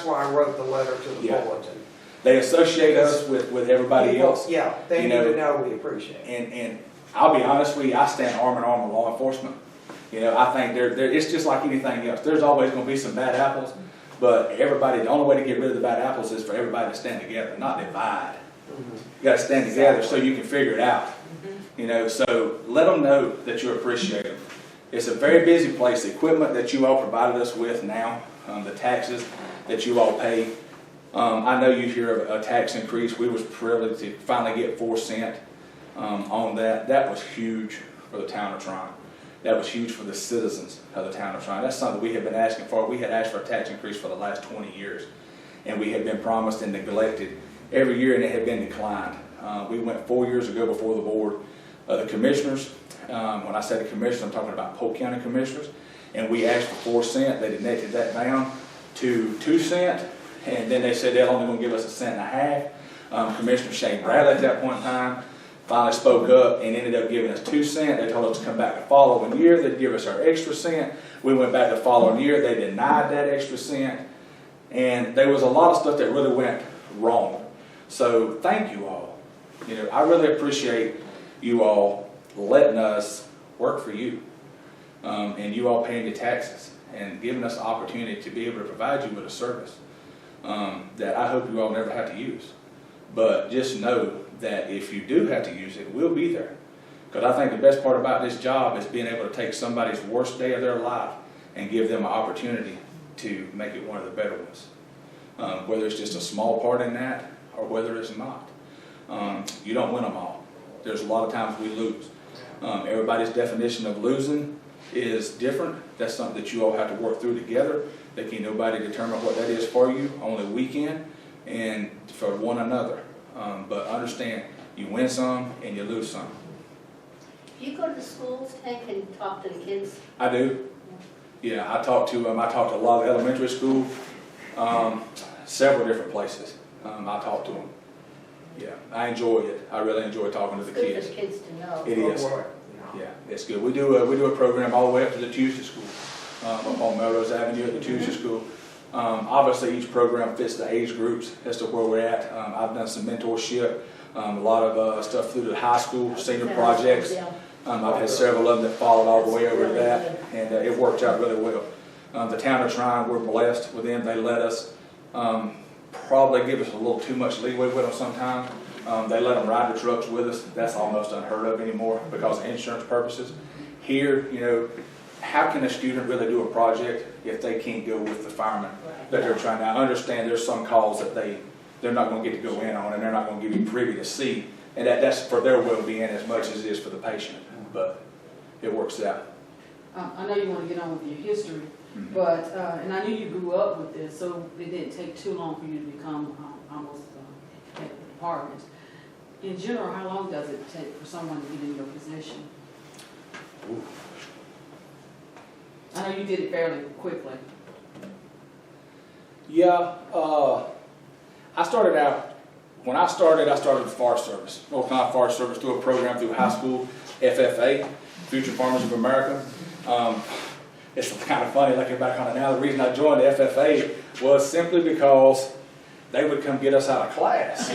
why I wrote the letter to the Yeah. bulletin. They associate us with everybody People- else. Yeah, they You need know, to know we appreciate it. And I'll be honest with you, I stand arm in arm with law enforcement. You know, I think it's just like anything else. There's always going to be some bad apples, but the only way to get rid of the bad apples is for everybody to stand together, not divide. You got to stand together so you can figure it out. You know, so let them know that you appreciate them. It's a very busy place. The equipment that you all provided us with now, the taxes that you all pay. I know you hear of a tax increase. We was privileged to finally get 4 cents on that. That was huge for the town of Tryon. That was huge for the citizens of the town of Tryon. That's something we have been asking for. We had asked for a tax increase for the last 20 years, and we had been promised and neglected every year, and it had been declined. We went 4 years ago before the board of the commissioners. When I say the commissioners, I'm talking about Polk County commissioners, and we asked for 4 cents. They netted that down to 2 cents, and then they said they're only going to give us 1.50 cents. Commissioner Shane Bradley at that point in time finally spoke up and ended up giving us 2 cents. They told us to come back the following year. They'd give us our extra cent. We went back the following year. They denied that extra cent. And there was a lot of stuff that really went wrong. So thank you all. You know, I really appreciate you all letting us work for you, and you all paying your taxes and giving us the opportunity to be able to provide you with a service that I hope you all never have to use. But just know that if you do have to use it, we'll be there. Because I think the best part about this job is being able to take somebody's worst day of their life and give them an opportunity to make it one of the better ones. Whether it's just a small part in that or whether it's not. You don't win them all. There's a lot of times we lose. Everybody's definition of losing is different. That's something that you all have to work through together. That can nobody determine what that is for you, only we can, and for one another. But understand, you win some and you lose some. Do you go to the schools, Hank, and talk to the kids? I do. Yeah, I talk to a lot of elementary school, several different places. I talk to them. Yeah, I enjoy it. I really enjoy talking to the It's good kids. for kids to know. It is. Yeah, it's good. We do a program all the way up to the Tuesday school, up on Melrose Avenue at the Tuesday school. Obviously, each program fits the age groups as to where we're at. I've done some mentorship, a lot of stuff through the high school, senior projects. I've had several of them that followed all the way over to that, and it worked out really well. The town of Tryon, we're blessed with them. They let us probably give us a little too much leeway with them sometimes. They let them ride the trucks with us. That's almost unheard of anymore because of insurance purposes. Here, you know, how can a student really do a project if they can't go with the firemen that they're trying to? I understand there's some calls that they're not going to get to go in on, and they're not going to give you privy to see, and that's for their well-being as much as it is for the patient. But it works out. I know you want to get on with your history, but, and I knew you grew up with this, so it didn't take too long for you to become almost head of the department. In general, how long does it take for someone to get in your position? Ooh. I know you did it fairly quickly. Yeah, when I started with Forest Service, North Carolina Forest Service, through a program through high school, FFA, Future Farmers of America. It's kind of funny looking back on it now. The reason I joined the FFA was simply because they would come get us out of class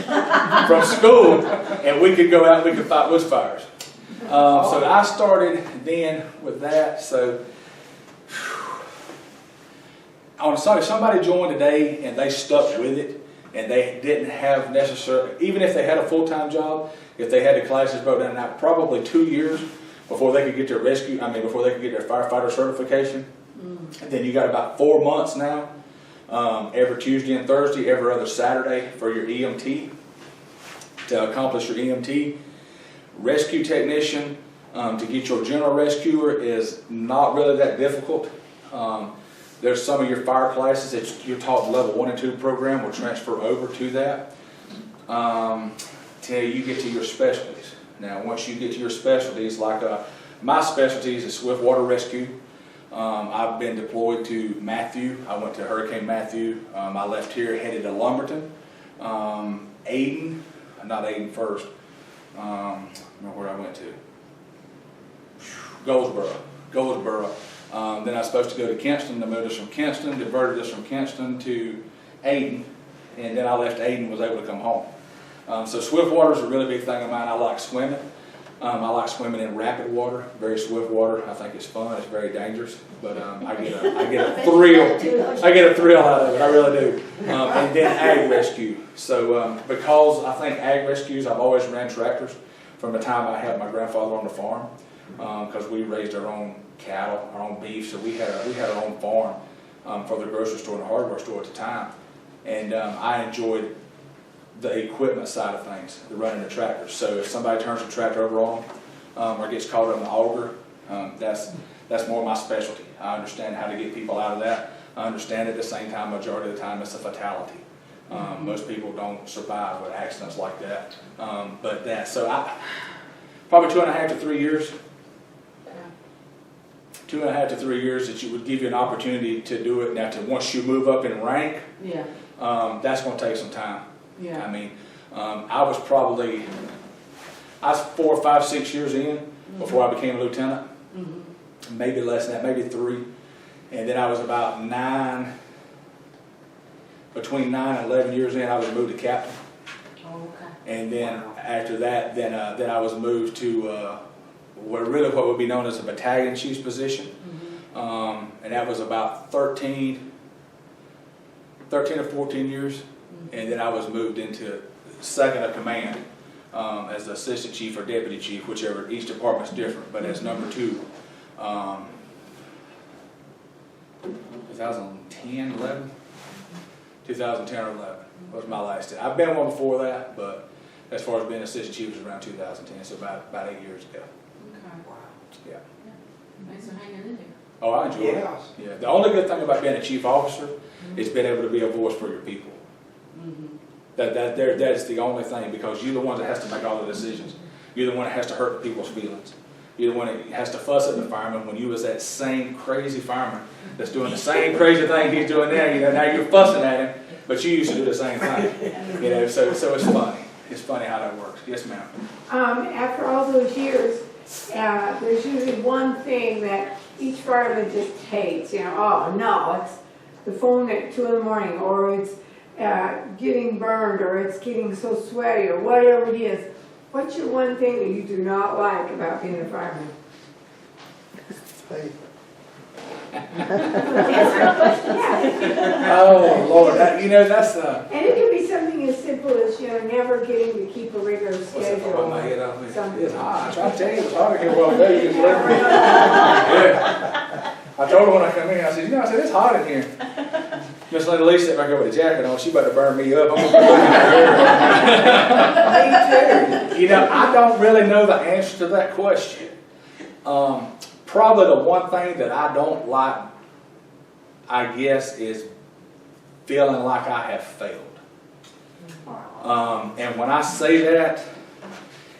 from school, and we could go out and we could fight bush fires. So I started then with that. So on a side, if somebody joined today and they stuck with it, and they didn't have necessarily, even if they had a full-time job, if they had the classes broke down, now probably 2 years before they could get their before they could get their firefighter certification. And then you got about 4 months now, every Tuesday and Thursday, every other Saturday for your EMT, to accomplish your EMT. Rescue technician, to get your general rescuer is not really that difficult. There's some of your fire classes that you're taught level 1 and 2 program will transfer over to that till you get to your specialties. Now, once you get to your specialties, like my specialties is swiftwater rescue. I've been deployed to Matthew. I went to Hurricane Matthew. I left here, headed to Lumberton, Aden, not Aden first. I don't know where I went to. Goldsboro. Then I was supposed to go to Kinston. They moved us from Kinston, diverted us from Kinston to Aden, and then I left Aden and was able to come home. So swiftwater is a really big thing of mine. I like swimming. I like swimming in rapid water, very swift water. I think it's fun. It's very dangerous, but I get a thrill. I get a thrill out of it. I really do. And then ag rescue. So because I think ag rescues, I've always ran tractors from the time I had my grandfather on the farm, because we raised our own cattle, our own beef. So we had our own farm for the grocery store and the hardware store at the time, and I enjoyed the equipment side of things, the running the tractors. So if somebody turns the tractor over on them or gets caught in the auger, that's more my specialty. I understand how to get people out of that. I understand at the same time, majority of the time, it's a fatality. Most people don't survive with accidents like that. So probably 2.5 to 3 years. 2.5 to 3 years that you would give you an opportunity to do it. Now, once you move up in rank, that's going to take some time. Yeah. I mean, I was 4, 5, 6 years in before I became a lieutenant. Maybe less than that, maybe 3. And then I was about between 9 and 11 years in, I was moved to captain. Oh, And then Wow. after that, then I was moved to what would be known as a battalion chief's position. And that was about 13 or 14 years. And then I was moved into second of command as the assistant chief or deputy chief, whichever, each department's different, but as number 2. 2010, 11? 2010 or 11 was my last day. I've been one before that, but as far as being assistant chief was around 2010, so about 8 years ago. Okay. Yeah. Thanks for hanging in there. Oh, I enjoy it. Yes. Yeah. The only good thing about being a chief officer is being able to be a voice for your people. That is the only thing, because you're the one that has to make all the decisions. You're the one that has to hurt people's feelings. You're the one that has to fuss at the fireman when you was that same crazy fireman that's doing the same crazy thing he's doing now. You know, now you're fussing at him, but you used to do the same thing. You know, so it's funny. It's funny how that works. Yes, ma'am. After all those years, there's usually one thing that each fireman just hates, you know, oh no, it's the phone at 2 in the morning, or it's getting burned, or it's getting so sweaty, or whatever it is. What's your one thing that you do not like about being a fireman? Hey, Oh, Lord. That's And it could be something as simple as, you know, never getting to keep a regular what's that schedule. on my head off me? Something. It's hot. I tried to tell you it was hot here while ago. You just left me. Yeah. I told her when I come in, I said, I said, it's hot in here. Miss Linda Lee sitting back there with a jacket on. She about to burn me up. I'm gonna be looking at her. Me too. I don't really know the answer to that question. Probably the one thing that I don't like, I guess, is feeling like I have failed. And when I say that,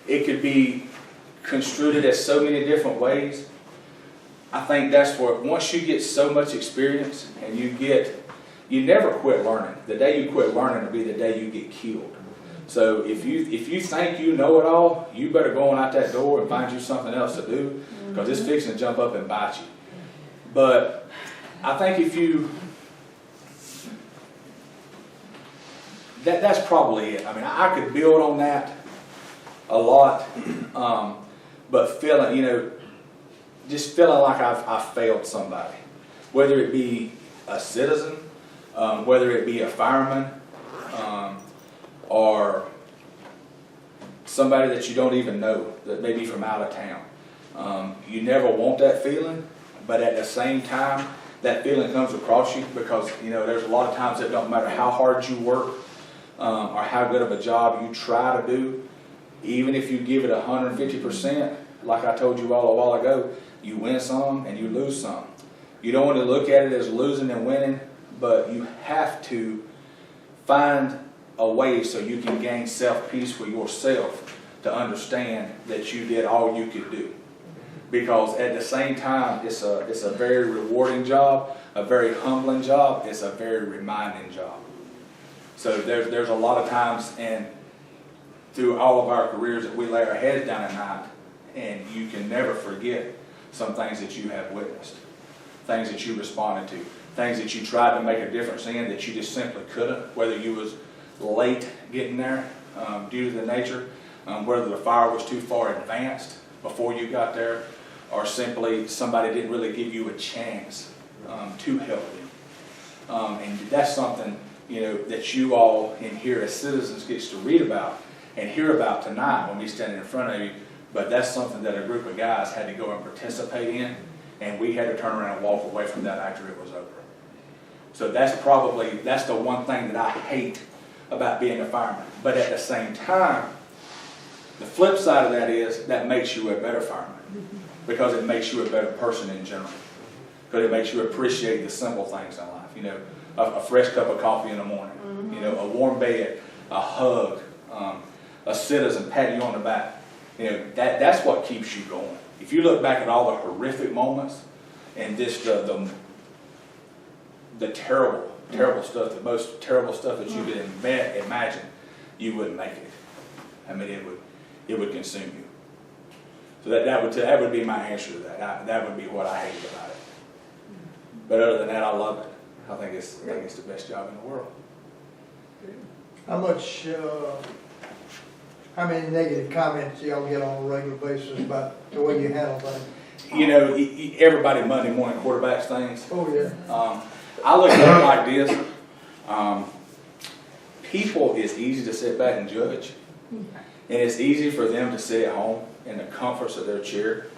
it could be construed as so many different ways. I think that's where, once you get so much experience and you never quit learning. The day you quit learning will be the day you get killed. So if you think you know it all, you better go on out that door and find you something else to do, because it's fixing to jump up and bite you. But I think that's probably it. I mean, I could build on that a lot, but just feeling like I've failed somebody, whether it be a citizen, whether it be a fireman, or somebody that you don't even know, that may be from out of town. You never want that feeling, but at the same time, that feeling comes across you because, there's a lot of times it don't matter how hard you work or how good of a job you try to do, even if you give it 150%, like I told you all a while ago, you win some and you lose some. You don't want to look at it as losing and winning, but you have to find a way so you can gain self-peace for yourself to understand that you did all you could do. Because at the same time, it's a very rewarding job, a very humbling job, it's a very reminding job. So there's a lot of times through all of our careers that we lay our heads down at night, and you can never forget some things that you have witnessed, things that you responded to, things that you tried to make a difference in that you just simply couldn't, whether you was late getting there due to the nature, whether the fire was too far advanced before you got there, or simply somebody didn't really give you a chance to help them. And that's something that you all in here as citizens gets to read about and hear about tonight when we standing in front of you. But that's something that a group of guys had to go and participate in, and we had to turn around and walk away from that after it was over. So that's the one thing that I hate about being a fireman. But at the same time, the flip side of that is that makes you a better fireman, because it makes you a better person in general. Because it makes you appreciate the simple things in life. A fresh cup of coffee in the morning, a warm bed, a hug, a citizen patting you on the back. That's what keeps you going. If you look back at all the horrific moments and just the terrible, terrible stuff, the most terrible stuff that you could imagine, you wouldn't make it. I mean, it would consume you. So that would be my answer to that. That would be what I hate about it. But other than that, I love it. I think it's the best job in the world. How much How many negative comments do y'all get on a regular basis about the way you handle things? You know, everybody Monday morning quarterbacks things. Oh, yeah. I look at it like this. People, it's easy to sit back and judge. And it's easy for them to sit at home in the comforts of their chair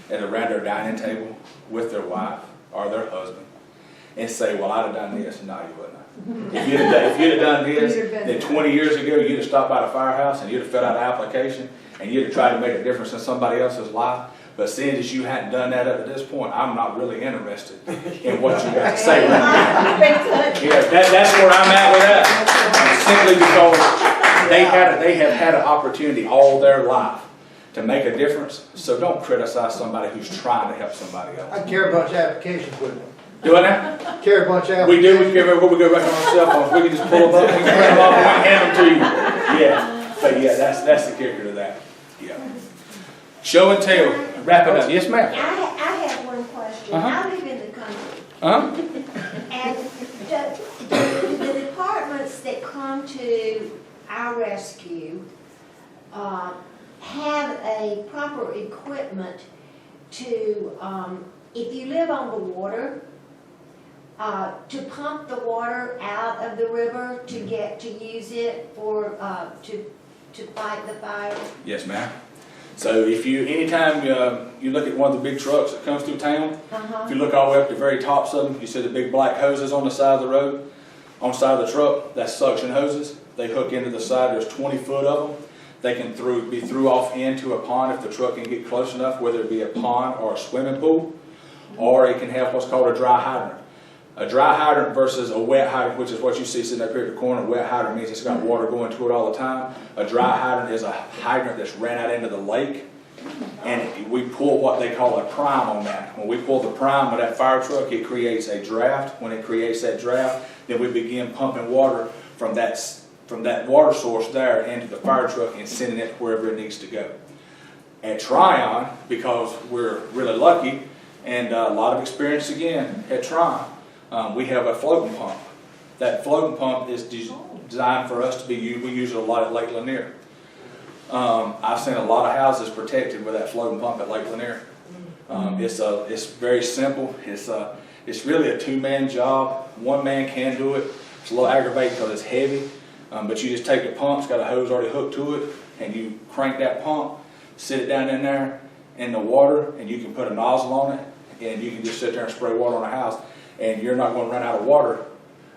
and around their dining table with their wife or their husband and say, well, I'd have done this. No, you wouldn't. If you'd have done this, then 20 years ago, you'd have stopped by the firehouse and you'd have filled out an application and you'd have tried to make a difference in somebody else's life. But seeing as you hadn't done that up to this point, I'm not really interested in what you got to say right now. Yeah, that's where I'm at with that. Simply because they have had an opportunity all their life to make a difference. So don't criticize somebody who's trying to help somebody else. I carry a bunch of applications with me. Do I now? Carry a bunch of applications. We do. We carry we go right on our cell phones. We can just pull them up. We can print them off and we can hand them to you. Yeah. But yeah, that's the kicker to that. Yeah. Show and tell. Wrap it up. Yes, ma'am. I have one question. I live in the country. And the departments that come to our rescue have a proper equipment to, if you live on the water, to pump the water out of the river to get to use it for to fight the fire? Yes, ma'am. So if you, anytime you look at one of the big trucks that comes through town, if you look all the way up to the very tops of them, you see the big black hoses on the side of the road, on the side of the truck, that's suction hoses. They hook into the side, there's 20 foot of them. They can be through off into a pond if the truck can get close enough, whether it be a pond or a swimming pool, or it can have what's called a dry hydrant. A dry hydrant versus a wet hydrant, which is what you see sitting up here at the corner. A wet hydrant means it's got water going to it all the time. A dry hydrant is a hydrant that's ran out into the lake. And we pull what they call a prime on that. When we pull the prime with that fire truck, it creates a draft. When it creates that draft, then we begin pumping water from that water source there into the fire truck and sending it wherever it needs to go. At Tryon, because we're really lucky and a lot of experience again at Tryon, we have a floating pump. That floating pump is designed for us to be used. We use it a lot at Lake Lanier. I've seen a lot of houses protected with that floating pump at Lake Lanier. It's very simple. It's really a two-man job. One man can do it. It's a little aggravating because it's heavy, but you just take the pump. It's got a hose already hooked to it, and you crank that pump, sit it down in there in the water, and you can put a nozzle on it, and you can just sit there and spray water on a house. And you're not going to run out of water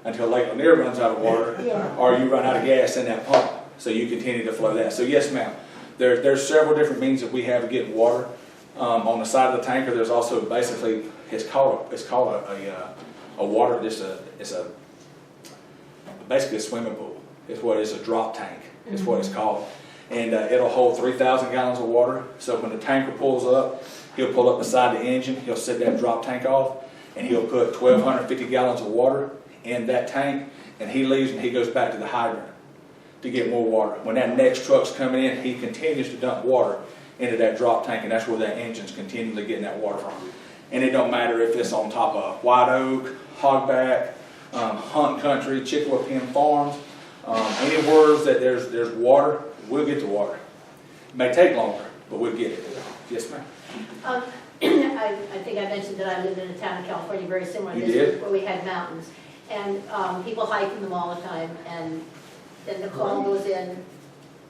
until Lake Lanier runs out of water, or you run out of gas in that pump. So you continue to flow that. So yes, ma'am, there's several different means that we have of getting water. On the side of the tanker, there's also basically it's called a water. It's basically a swimming pool. It's what is a drop tank. It's what it's called, and it'll hold 3,000 gallons of water. So when the tanker pulls up, he'll pull up beside the engine. He'll set that drop tank off. And he'll put 1,250 gallons of water in that tank, and he leaves and he goes back to the hydrant to get more water. When that next truck's coming in, he continues to dump water into that drop tank, and that's where that engine's continually getting that water from. And it don't matter if it's on top of White Oak, Hogback, Hunt Country, Chippewa Pen Farms, anywhere that there's water, we'll get the water. It may take longer, but we'll get it. Yes, ma'am. I think I mentioned that I lived in a town in California very similar to this, where we had mountains. And people hike in them all the time, and then the call goes in,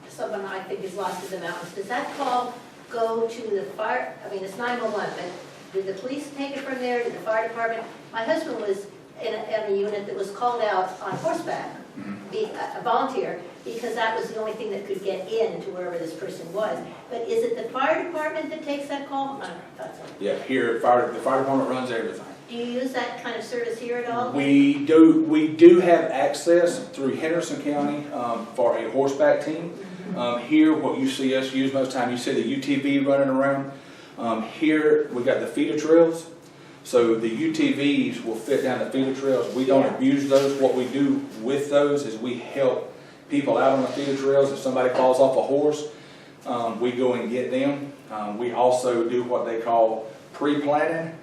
someone I think is lost in the mountains. Does that call go to the fire? I mean, it's 911, but did the police take it from there? Did the fire department? My husband was in a unit that was called out on horseback, a volunteer, because that was the only thing that could get in to wherever this person was. But is it the fire department that takes that call? I thought so. Yeah, here the fire department runs everything. Do you use that kind of service here at all? We do have access through Henderson County for a horseback team. Here, what you see us use most of the time, you see the UTV running around. Here, we got the feeder trails. So the UTVs will fit down the feeder trails. We don't abuse those. What we do with those is we help people out on the feeder trails. If somebody falls off a horse, we go and get them. We also do what they call pre-planning.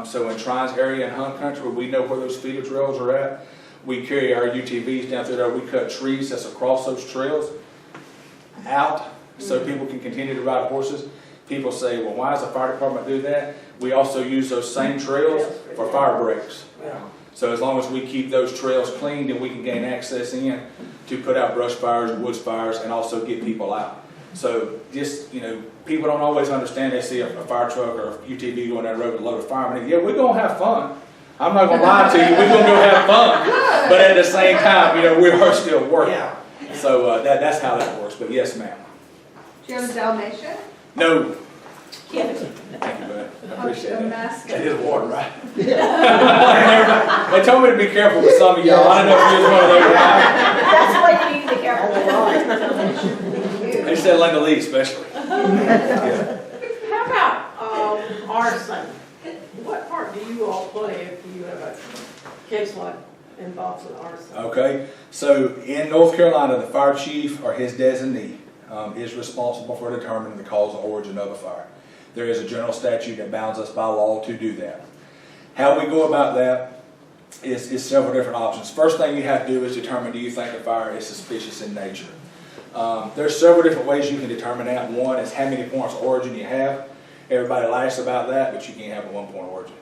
So in Tryon's area in Hunt Country, we know where those feeder trails are at. We carry our UTVs down through there. We cut trees that's across those trails. out so people can continue to ride horses. People say, well, why does the fire department do that? We also use those same trails for fire breaks. Yeah. So as long as we keep those trails clean, then we can gain access in to put out brush fires, woods fires, and also get people out. So just, people don't always understand. They see a fire truck or a UTV going down the road with a load of firemen. Yeah, we're going to have fun. I'm not going to lie to you. We're going to go have fun. But at the same time, we are still working. Yeah. So that's how that works. But yes, ma'am. Do you have a Dalmatian? No. Yeah. Thank you, bud. I Oh, appreciate a that. mascot. That is water, right? They told me to be careful with some of y'all. I don't know if you was one of those or not. That's why you need to be careful with. They said Linda Lee especially. Yeah. How about arson? What part do you all play if you have a case like involves with arson? Okay, so in North Carolina, the fire chief or his designee is responsible for determining the cause and origin of a fire. There is a general statute that bounds us by law to do that. How we go about that is several different options. First thing you have to do is determine, do you think the fire is suspicious in nature? There's several different ways you can determine that. One is how many points of origin you have. Everybody laughs about that, but you can't have a 1 point of origin.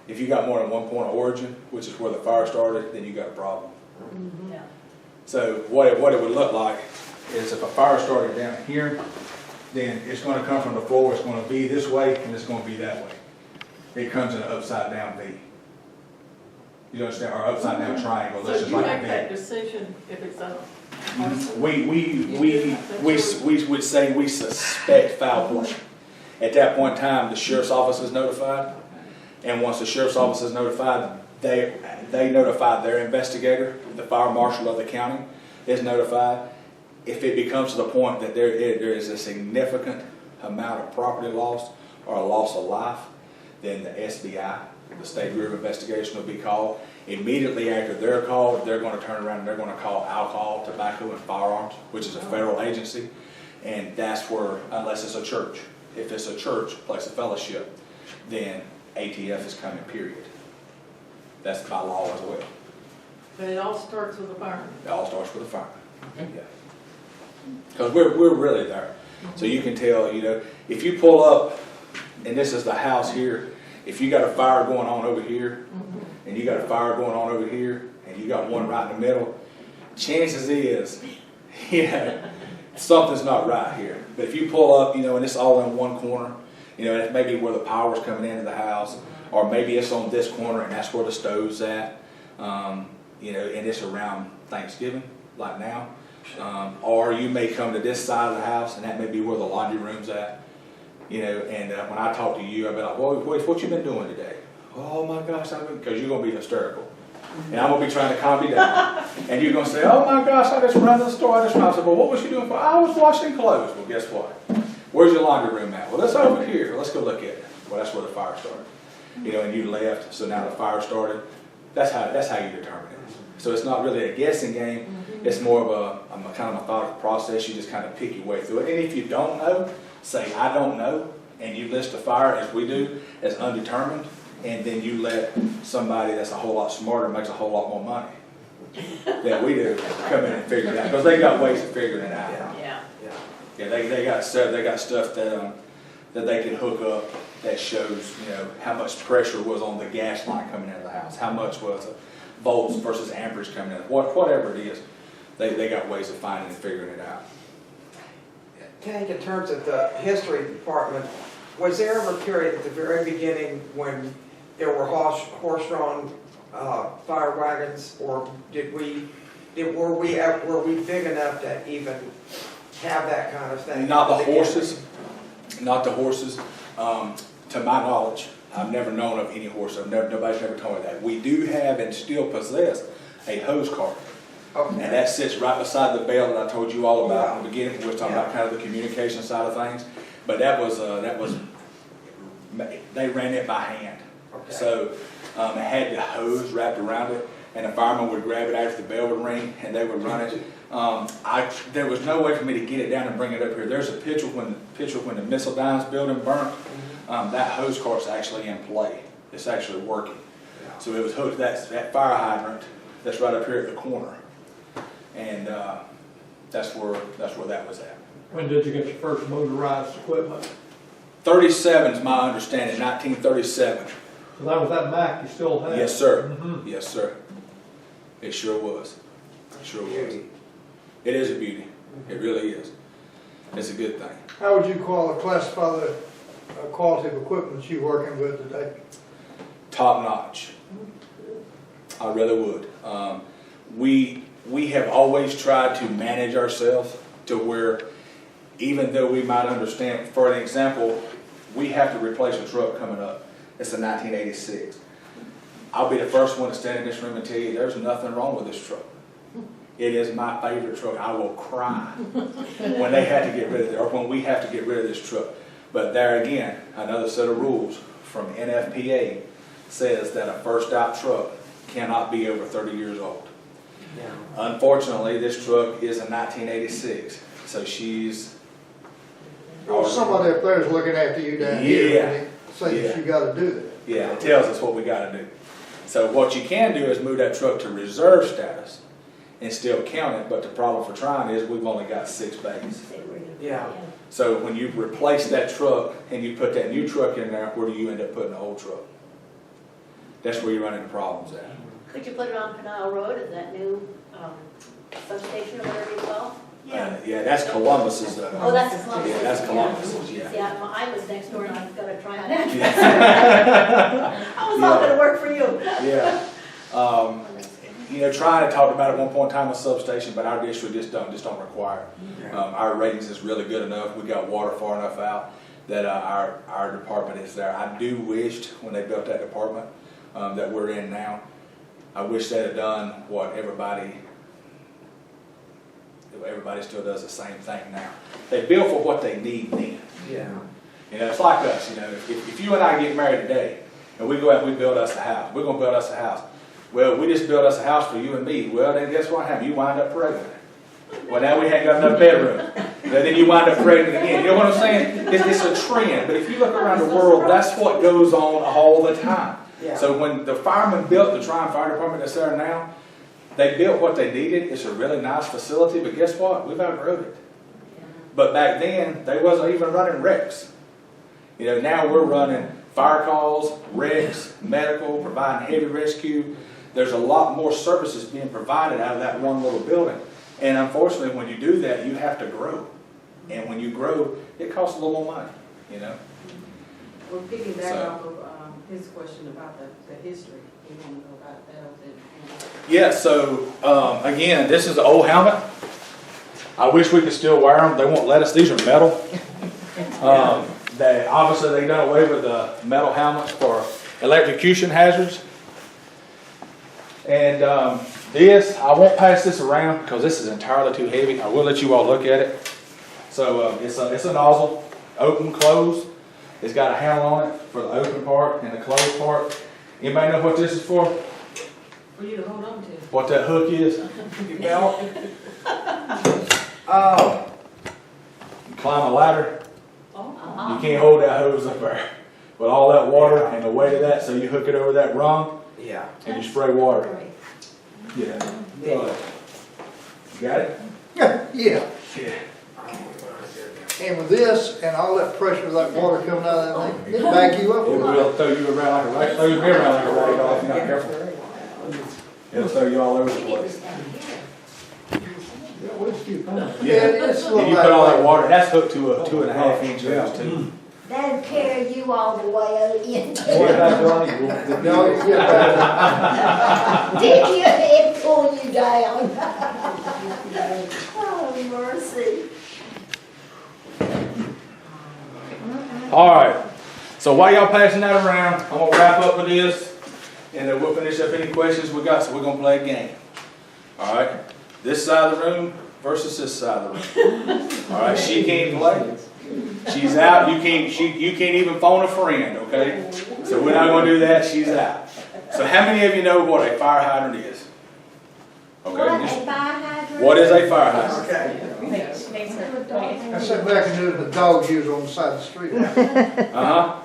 If you got more than 1 point of origin, which is where the fire started, then you got a problem. Yeah. So what it would look like is if a fire started down here, then it's going to come from the floor, it's going to be this way, and it's going to be that way. It comes in an upside down V. You understand? Or upside down triangle. So This do is you like make a V. that decision if it's a arson? We would say we suspect foul play. At that point in time, the sheriff's office is notified, and once the sheriff's office is notified, they notify their investigator. The fire marshal of the county is notified. If it becomes to the point that there is a significant amount of property lost or a loss of life, then the SBI, the State Bureau of Investigation, will be called. Immediately after they're called, they're going to turn around and they're going to call alcohol, tobacco, and firearms, which is a federal agency, and that's where, unless it's a church, if it's a church, place of fellowship, then ATF is coming, period. That's by law as well. But it all starts with a fire. It all starts with a fire. Yeah. Because we're really there. So you can tell, if you pull up, and this is the house here, if you got a fire going on over here, and you got a fire going on over here, and you got one right in the middle, chances is, something's not right here. But if you pull up, and it's all in one corner, it may be where the power's coming into the house, or maybe it's on this corner and that's where the stove's at, and it's around Thanksgiving, like now. Or you may come to this side of the house and that may be where the laundry room's at. And when I talk to you, I'll be like, well, what you been doing today? Oh my gosh, because you're going to be hysterical. And I'm going to be trying to calm you down. And you're going to say, oh my gosh, I just ran to the store, I said, well, what was you doing for? I was washing clothes. Well, guess what? Where's your laundry room at? Well, it's over here. Let's go look at it. Well, that's where the fire started. And you left, so now the fire started. That's how you determine it. So it's not really a guessing game. It's more of a kind of methodical process. You just kind of pick your way through it. And if you don't know, say, I don't know, and you list a fire, as we do, as undetermined, and then you let somebody that's a whole lot smarter, makes a whole lot more money than we do, come in and figure it out. Because they got ways of figuring it out. Yeah. Yeah, they got stuff that they can hook up that shows, how much pressure was on the gas line coming out of the house, how much was volts versus amperage coming in, whatever it is. They got ways of finding and figuring it out. Tank, in terms of the history department, was there ever a period at the very beginning when there were horse-drawn fire wagons, or were we big enough to even have that kind of thing? Not the horses. Not the horses. To my knowledge, I've never known of any horse. Nobody's never told me that. We do have and still possess a hose cart. Okay. And that sits right beside the bell that I told you all about in the beginning. We were talking about kind of the communication side of things. But that was they ran it by hand. Okay. So it had the hose wrapped around it, and the fireman would grab it after the bell would ring, and they would run it. There was no way for me to get it down and bring it up here. There's a picture when the Missile Dines building burnt. That hose cart's actually in play. It's actually working. So it was hooked. That fire hydrant that's right up here at the corner, and that's where that was at. When did you get your first motorized equipment? 37 is my understanding, 1937. So that was that Mac you still have? Yes, sir. Mhm. Yes, sir. It sure was. Sure was. It is a beauty. It really is. It's a good thing. How would you classify the quality of equipment you're working with today? Top notch. I really would. We have always tried to manage ourselves to where, even though we might understand, for an example, we have to replace a truck coming up. It's a 1986. I'll be the first one to stand in this room and tell you there's nothing wrong with this truck. It is my favorite truck. I will cry when they have to get rid of it, or when we have to get rid of this truck. But there again, another set of rules from NFPA says that a first out truck cannot be over 30 years old. Unfortunately, this truck is a 1986, so she's. Well, somebody up there is looking after you down here, and it says you gotta do that. Yeah, it tells us what we gotta do. So what you can do is move that truck to reserve status and still count it, but the problem for Tryon is we've only got 6 bays. Yeah. So when you replace that truck and you put that new truck in there, where do you end up putting the old truck? That's where you run into problems at. Could you put it on Canal Road at that new substation or whatever you call it? Yeah, that's Columbus's. Oh, that's Columbus. Yeah, that's Columbus's, yeah. See, I was next door and I've got to try on that. I was all gonna work for you. Yeah. You know, trying to talk about it at one point in time with substation, but our district just don't require it. Our ratings is really good enough. We got water far enough out that our department is there. I do wish when they built that department that we're in now, I wish they'd have done what everybody still does the same thing now. They build for what they need then. Yeah. You know, it's like us, you know, if you and I get married today and we go out and we build us a house, we're going to build us a house. Well, we just built us a house for you and me. Well, then guess what happened? You wind up pregnant. Well, now we ain't got enough bedroom. Then you wind up pregnant again. You know what I'm saying? It's a trend. But if you look around the world, that's what goes on all the time. Yeah. So when the firemen built the Tryon Fire Department that's there now, they built what they needed. It's a really nice facility, but guess what? We've outgrown it. But back then, they wasn't even running wrecks. You know, now we're running fire calls, wrecks, medical, providing heavy rescue. There's a lot more services being provided out of that one little building. And unfortunately, when you do that, you have to grow. And when you grow, it costs a little more money, you know. We're picking back off of his question about the history. We want to know about that. Yeah, so again, this is an old helmet. I wish we could still wear them. They won't let us. These are metal. They obviously they done away with the metal helmets for electrocution hazards. And this, I won't pass this around because this is entirely too heavy. I will let you all look at it. So it's a nozzle, open, close. It's got a handle on it for the open part and the closed part. Anybody know what this is for? For you to hold on to. What that hook is? Your belt? Oh. You climb a ladder. Uh-huh. You can't hold that hose up there with all that water and the weight of that. So you hook it over that rung Yeah. and you spray water. Yeah. You got it? Yeah. Yeah. And with this, and all that pressure of that water coming out of that thing, it'll back you up. It will throw you around like a rag, throw you around like a rag doll if you're not careful. It'll throw you all over the place. Yeah, it is. And you put all that water, that's hooked to a 2.5 inch hose too. That'll carry you all the way into. No, yeah. Did you it pull you down? Oh, mercy. All right. So while y'all passing that around, I'm gonna wrap up with this, and then we'll finish up any questions we got. So we're gonna play a game. All right. This side of the room versus this side of the room. All right. She can't play. She's out. You can't even phone a friend. Okay. So we're not gonna do that. She's out. So how many of you know what a fire hydrant is? Okay. What, a fire hydrant? What is a fire hydrant? Okay. I sat back and knew the dog used on the side of the street. All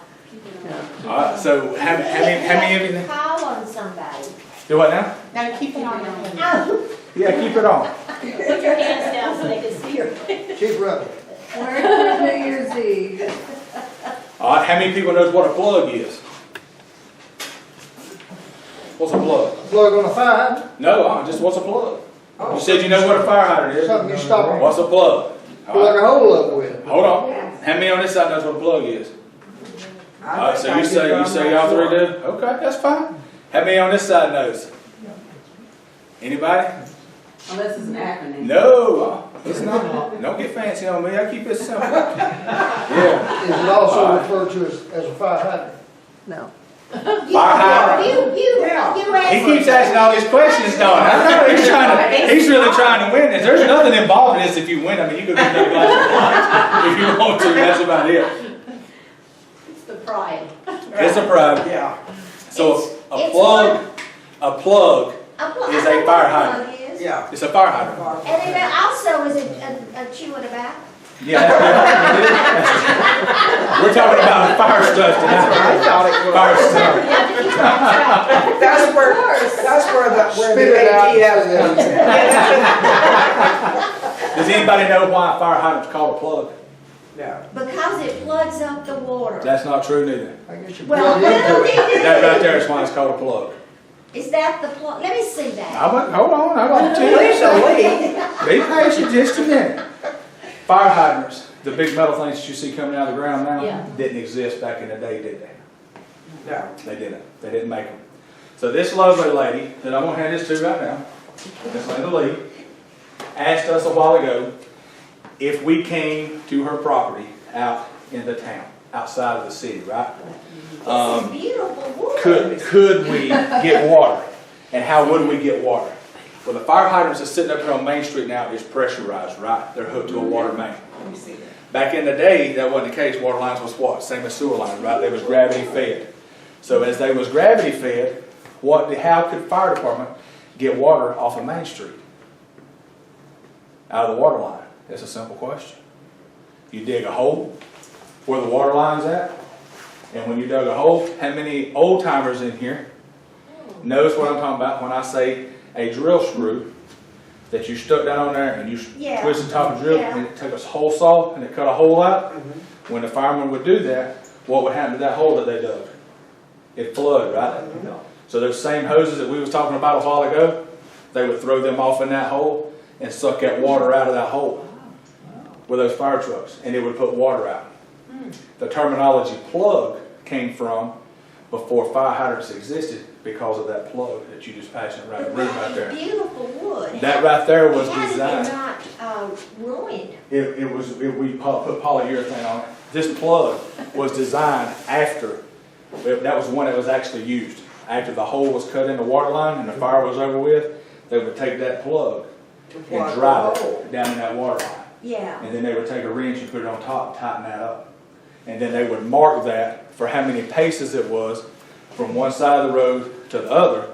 right. So how many of you know? Call on somebody. Do what now? Now keep it on your hand. Oh, Yeah, keep it on. Put your hands down so they can see your. Keep running. Where's New Year's Eve? All right, how many people knows what a plug is? What's a plug? Plug on a fire hydrant, No, just what's a plug? Oh. You said you know what a fire hydrant is. something you stop and What's a plug? All plug right, a hole up with. hold on. How many on this side knows what a plug is? All right, so you say y'all three do? Okay, that's fine. How many on this side knows? Anybody? Unless it's an acronym. No, it's not. Don't get fancy on me. I keep it simple. Yeah. Is it also referred to as a fire hydrant? No. Fire hydrant. You He asked. keeps asking all these questions, Don. I know he's really trying to win this. There's nothing involved in this if you win. I mean, you could get another glass of wine if you want to. That's about it. It's the pride. It's a pride. Yeah. So a It's plug is a fire hydrant. hydrant. Yeah. It's a fire hydrant. And it also is a chewing tobacco. Yeah. We're talking about fire stuff tonight. I thought it was. Fire stuff. That's where the Spit it out. ATF comes in. Does anybody know why a fire hydrant is called a plug? No. Because it plugs up the water. That's not true neither. I guess you Well, plug into it. That right there is why it's called a plug. Is that the plug? Let me see that. Hold on, I got to Please tell you. don't leave. Be patient just a minute. Fire hydrants, the big metal things that you see coming out of the ground now, Yeah. didn't exist back in the day, did they? No. They didn't. They didn't make them. So this lovely lady that I'm going to hand this to right now, Miss Linda Lee, asked us a while ago if we came to her property out in the town, outside of the city, right? This is beautiful wood. Could we get water? And how would we get water? Well, the fire hydrants that's sitting up here on Main Street now is pressurized, right? They're hooked to a water main. Back in the day, that wasn't the case. Water lines was what? Same as sewer lines, right? They was gravity fed. So as they was gravity fed, how could fire department get water off of Main Street? Out of the water line. That's a simple question. You dig a hole where the water line's at, and when you dug a hole, how many old timers in here knows what I'm talking about when I say a drill screw that you stuck down on there and you Yeah. twist the top of the drill Yeah. and it took a hole saw and it cut a hole out? When the fireman would do that, what would happen to that hole that they dug? It flooded, right? So those same hoses that we was talking about a while ago, they would throw them off in that hole and suck that water out of that hole with those fire trucks, and it would put water out. The terminology plug came from before fire hydrants existed because of that plug that you just passed around the room right there. Beautiful wood. That right there was How did it designed. not ruined? We put polyurethane on it. This plug was designed after, that was when it was actually used. After the hole was cut in the water line and the fire was over with, they would take that plug and drive it down in that water line. Yeah. And then they would take a wrench and put it on top and tighten that up. And then they would mark that for how many paces it was from one side of the road to the other,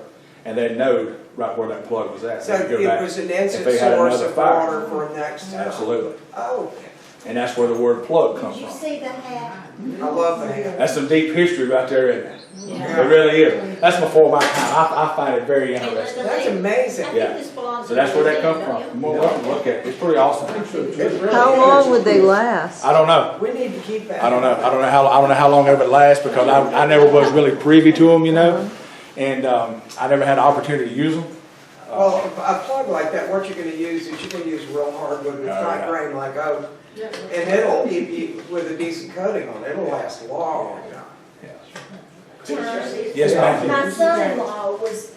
and they'd know right where that plug was at. So They'd go back it was an if instant they had source another of fire. water for next time. Absolutely. Oh, And that's where the word plug comes Did you from. see the hat? I love that. That's some deep history right there, isn't it? It really is. That's before my time. I find it very interesting. That's amazing. I Yeah. think this belongs So in that's where the that comes museum, from. don't More welcome to look at it. It's pretty awesome. How long would they last? I don't know. We need to keep that. I don't know. I don't know how long it would last because I never was really privy to them, you know, and I never had the opportunity to use them. Well, a plug like that, what you're gonna use is you're gonna use real hardwood with Oh, fine yeah. grain like oak. And it'll, if you, with a decent coating on it, it'll last long. Yes, ma'am. My son-in-law was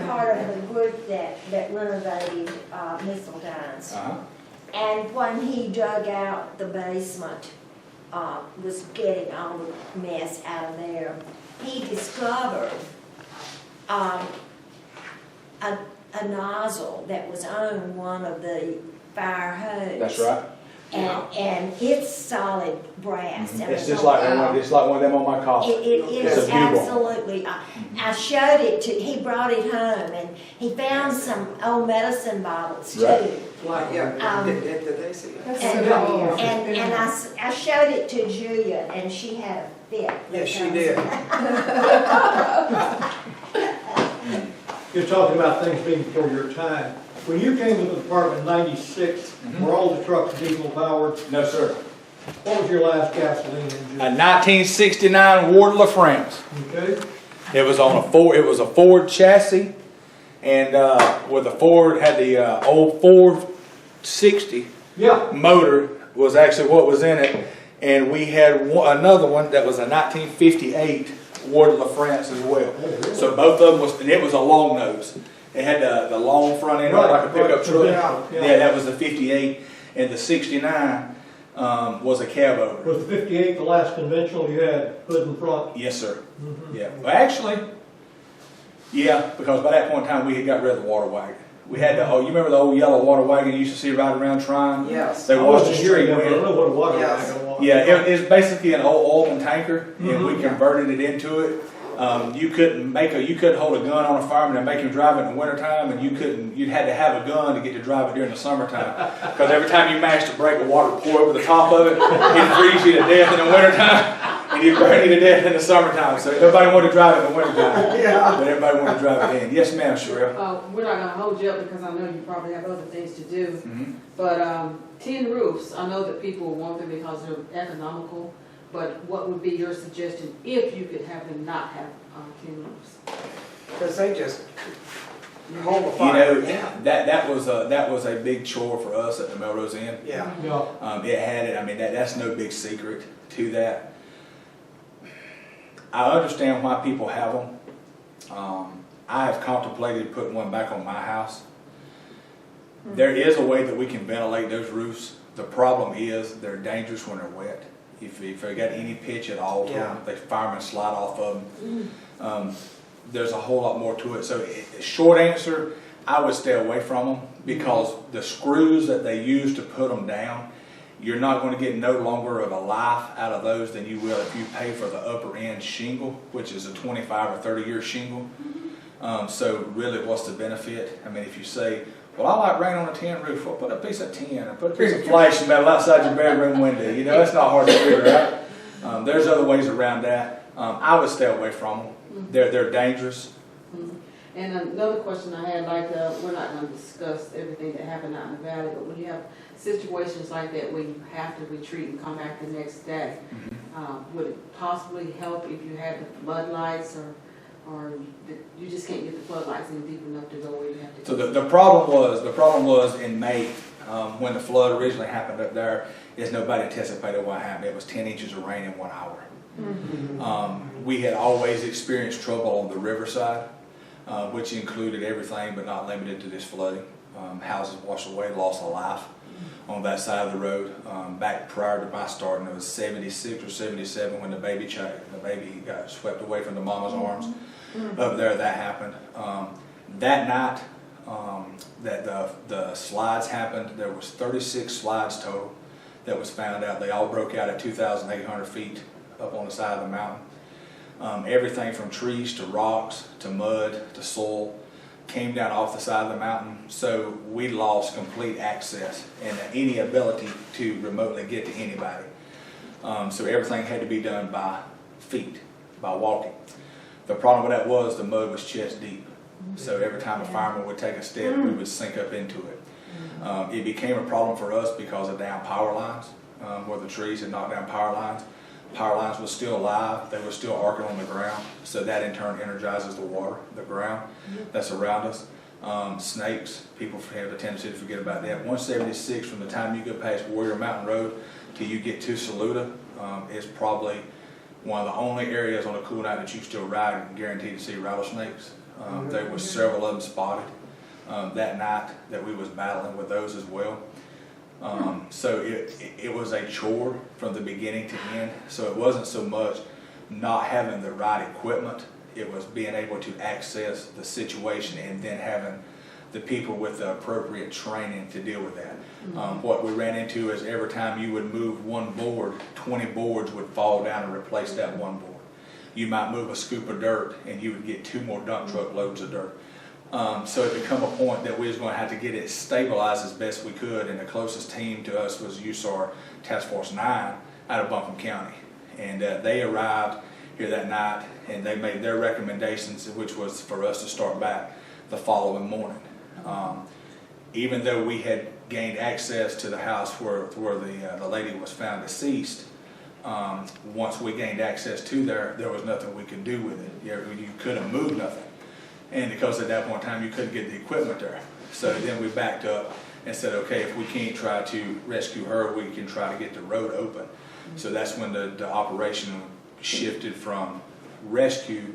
part of the group that renovated Mistleton's. Uh-huh. And when he dug out the basement, was getting all the mess out of there, he discovered a nozzle that was on one of the fire hoses. That's right. And it's solid brass. I mean, It's just like one of them on my coffin. It It's is a bugle. absolutely. I showed it to, he brought it home and he found some old medicine bottles too. Right. Like, yeah, did they see it? That's And, so cool. and I showed it to Julia and she had a fit. Yes, she did. You're talking about things being before your time. When you came to the department in '96, were all the trucks diesel powered? No, sir. What was your last gasoline engine? A 1969 Ward LaFrance. Okay, It was on a Ford. It was a Ford chassis, and with the Ford had the old Ford 60 yeah, motor was actually what was in it, and we had another one that was a 1958 Ward LaFrance as well. So both of them was, and it was a long nose. It had the long front end like a pickup truck. Yeah, that was the 58, and the 69 was a cab over. was the 58 the last conventional you had, hood in front? Yes, sir. Yeah. Well, actually, yeah, because by that point in time we had got rid of the water wagon. We had the, you remember the old yellow water wagon you used to see right around Tryon? Yes. They I washed the wasn't here street yet, but I with. know what a water Yes. wagon was. Yeah, it's basically an old oil tanker, and we converted it into it. You couldn't hold a gun on a fireman and make him drive it in the wintertime, and you'd had to have a gun to get to drive it during the summertime. Because every time you mashed a brake, the water would pour over the top of it, it'd freeze you to death in the wintertime, and you'd burn you to death in the summertime. So nobody wanted to drive it in the wintertime, but everybody wanted to drive it in. Yes, ma'am, Sherelle. We're not gonna hold you up because I know you probably have other things to do. Mhm. But tin roofs, I know that people want them because they're economical, but what would be your suggestion if you could have them not have tin roofs? Because they just hold the You fire. know, that was a big chore for us at the Melrose Inn. Yeah. Yeah, It had it. I mean, that's no big secret to that. I understand why people have them. I have contemplated putting one back on my house. There is a way that we can ventilate those roofs. The problem is they're dangerous when they're wet. If they got any pitch at all to them, the firemen slide off of them. There's a whole lot more to it. So, short answer, I would stay away from them because the screws that they use to put them down, you're not going to get no longer of a life out of those than you will if you pay for the upper end shingle, which is a 25 or 30-year shingle. So really, what's the benefit? I mean, if you say, well, I like rain on a tin roof, well, put a piece of tin or put a piece of flashing metal outside your bedroom window. You know, it's not hard to figure out. There's other ways around that. I would stay away from them. They're dangerous. And another question I had, like, we're not gonna discuss everything that happened out in the valley, but when you have situations like that where you have to retreat and come back the next day, would it possibly help if you had the floodlights or you just can't get the floodlights in deep enough to go where you have to go? So the problem was in May when the flood originally happened up there, is nobody anticipated what happened. It was 10 inches of rain in 1 hour. We had always experienced trouble on the riverside, which included everything but not limited to this flooding. Houses washed away, lost a life on that side of the road. Back prior to my starting, it was 76 or 77 when the baby got swept away from the mama's arms. Up there, that happened. That night that the slides happened, there was 36 slides total that was found out. They all broke out at 2,800 feet up on the side of the mountain. Everything from trees to rocks to mud to soil came down off the side of the mountain, so we lost complete access and any ability to remotely get to anybody. So everything had to be done by feet, by walking. The problem with that was the mud was chest deep, so every time a fireman would take a step, we would sink up into it. It became a problem for us because of down power lines, where the trees had knocked down power lines. Power lines were still alive, they were still arcing on the ground, so that in turn energizes the water, the ground that's around us. Snakes, people have a tendency to forget about that. 176 from the time you go past Warrior Mountain Road till you get to Saluda is probably one of the only areas on a cool night that you still ride and guaranteed to see rattlesnakes. There were several of them spotted that night that we was battling with those as well. So it was a chore from the beginning to end. So it wasn't so much not having the right equipment, it was being able to access the situation and then having the people with the appropriate training to deal with that. What we ran into is every time you would move one board, 20 boards would fall down and replace that one board. You might move a scoop of dirt and you would get 2 more dump truck loads of dirt. So it became a point that we was going to have to get it stabilized as best we could, and the closest team to us was USAR Task Force 9 out of Buncombe County. And they arrived here that night and they made their recommendations, which was for us to start back the following morning. even though we had gained access to the house where the lady was found deceased, once we gained access to there was nothing we could do with it. You couldn't move nothing. And because at that point in time, you couldn't get the equipment there. So then we backed up and said, okay, if we can't try to rescue her, we can try to get the road open. So that's when the operation shifted from rescue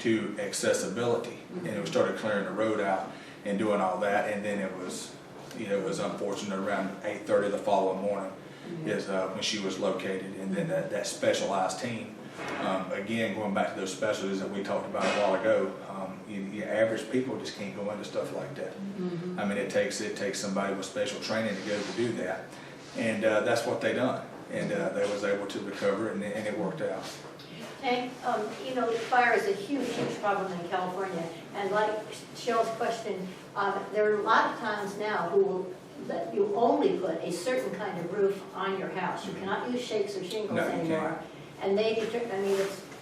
to accessibility. And we started clearing the road out and doing all that. And then it was unfortunate around 8:30 the following morning is when she was located. And then that specialized team, again, going back to those specialties that we talked about a while ago, your average people just can't go into stuff like that. I mean, it takes somebody with special training to go to do that. And that's what they done. And they was able to recover it, and it worked out. And, fire is a huge, huge problem in California. And like Cheryl's question, there are a lot of towns now who will let you only put a certain kind of roof on your house. You cannot use shakes or shingles No, you anymore. can't. And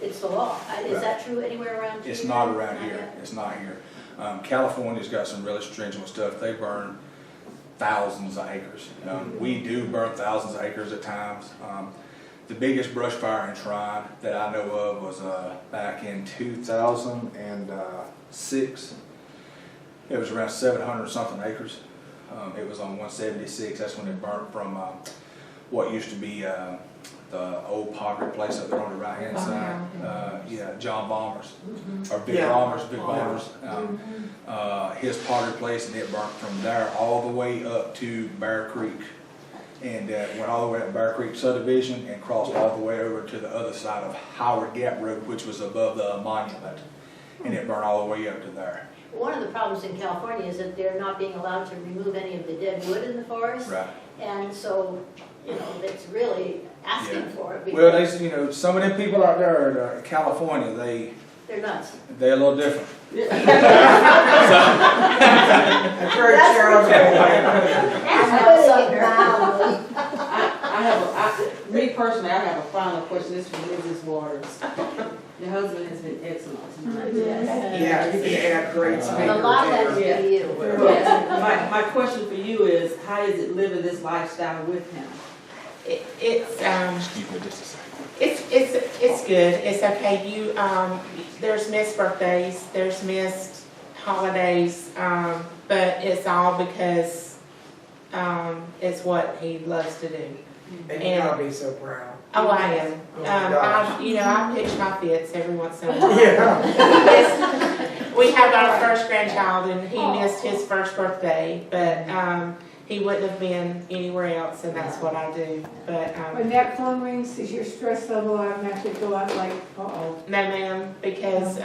it's the law. Is that true anywhere around here? It's not around here. It's not here. California's got some really stringent stuff. They burn thousands of acres. We do burn thousands of acres at times. The biggest brush fire in Tryon that I know of was back in 2006. It was around 700 something acres. It was on 176. That's when it burnt from what used to be the old pottery place up there on the right hand side. John Bombers, or Vic Bombers, his pottery place, and it burnt from there all the way up to Bear Creek. And went all the way up Bear Creek subdivision and crossed all the way over to the other side of Howard Gap Road, which was above the monument. And it burned all the way up to there. One of the problems in California is that they're not being allowed to remove any of the dead wood in the forest. Right. And so, it's really asking for it. Well, some of them people out there in California, They're nuts. they're a little different. I've heard Cheryl Me personally, I have a final question. This is from Mrs. Waters. Your husband has been excellent tonight. Yeah, you can add great speaker. And a lot of that's too. due to you. Yes. My question for you is, how is it living this lifestyle with him? It's Excuse me just a second. it's good. It's okay. There's missed birthdays, there's missed holidays, but it's all because it's what he loves to do. And you gotta be so proud. Oh, I am. Oh, gosh. I pitch my fits every once in a while. Yeah. We have our first grandchild, and he missed his first birthday, but he wouldn't have been anywhere else, and that's what I do. But When that phone rings, does your stress level automatically go up like, uh-oh? no, ma'am, because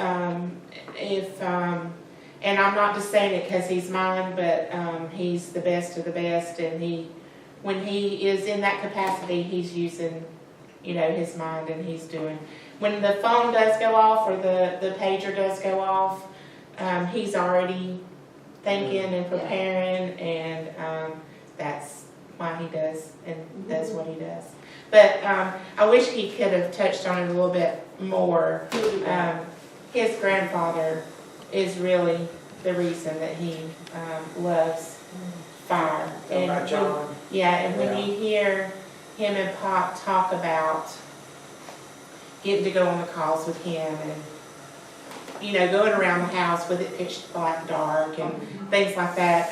and I'm not just saying it because he's mine, but he's the best of the best, and when he is in that capacity, he's using, his mind, and he's doing. When the phone does go off or the pager does go off, he's already thinking and preparing, and that's why he does and does what he does. But I wish he could have touched on it a little bit more. His grandfather is really the reason that he loves fire. And John. and when you hear him and Pop talk about getting to go on the calls with him and going around the house with it pitch black dark and things like that,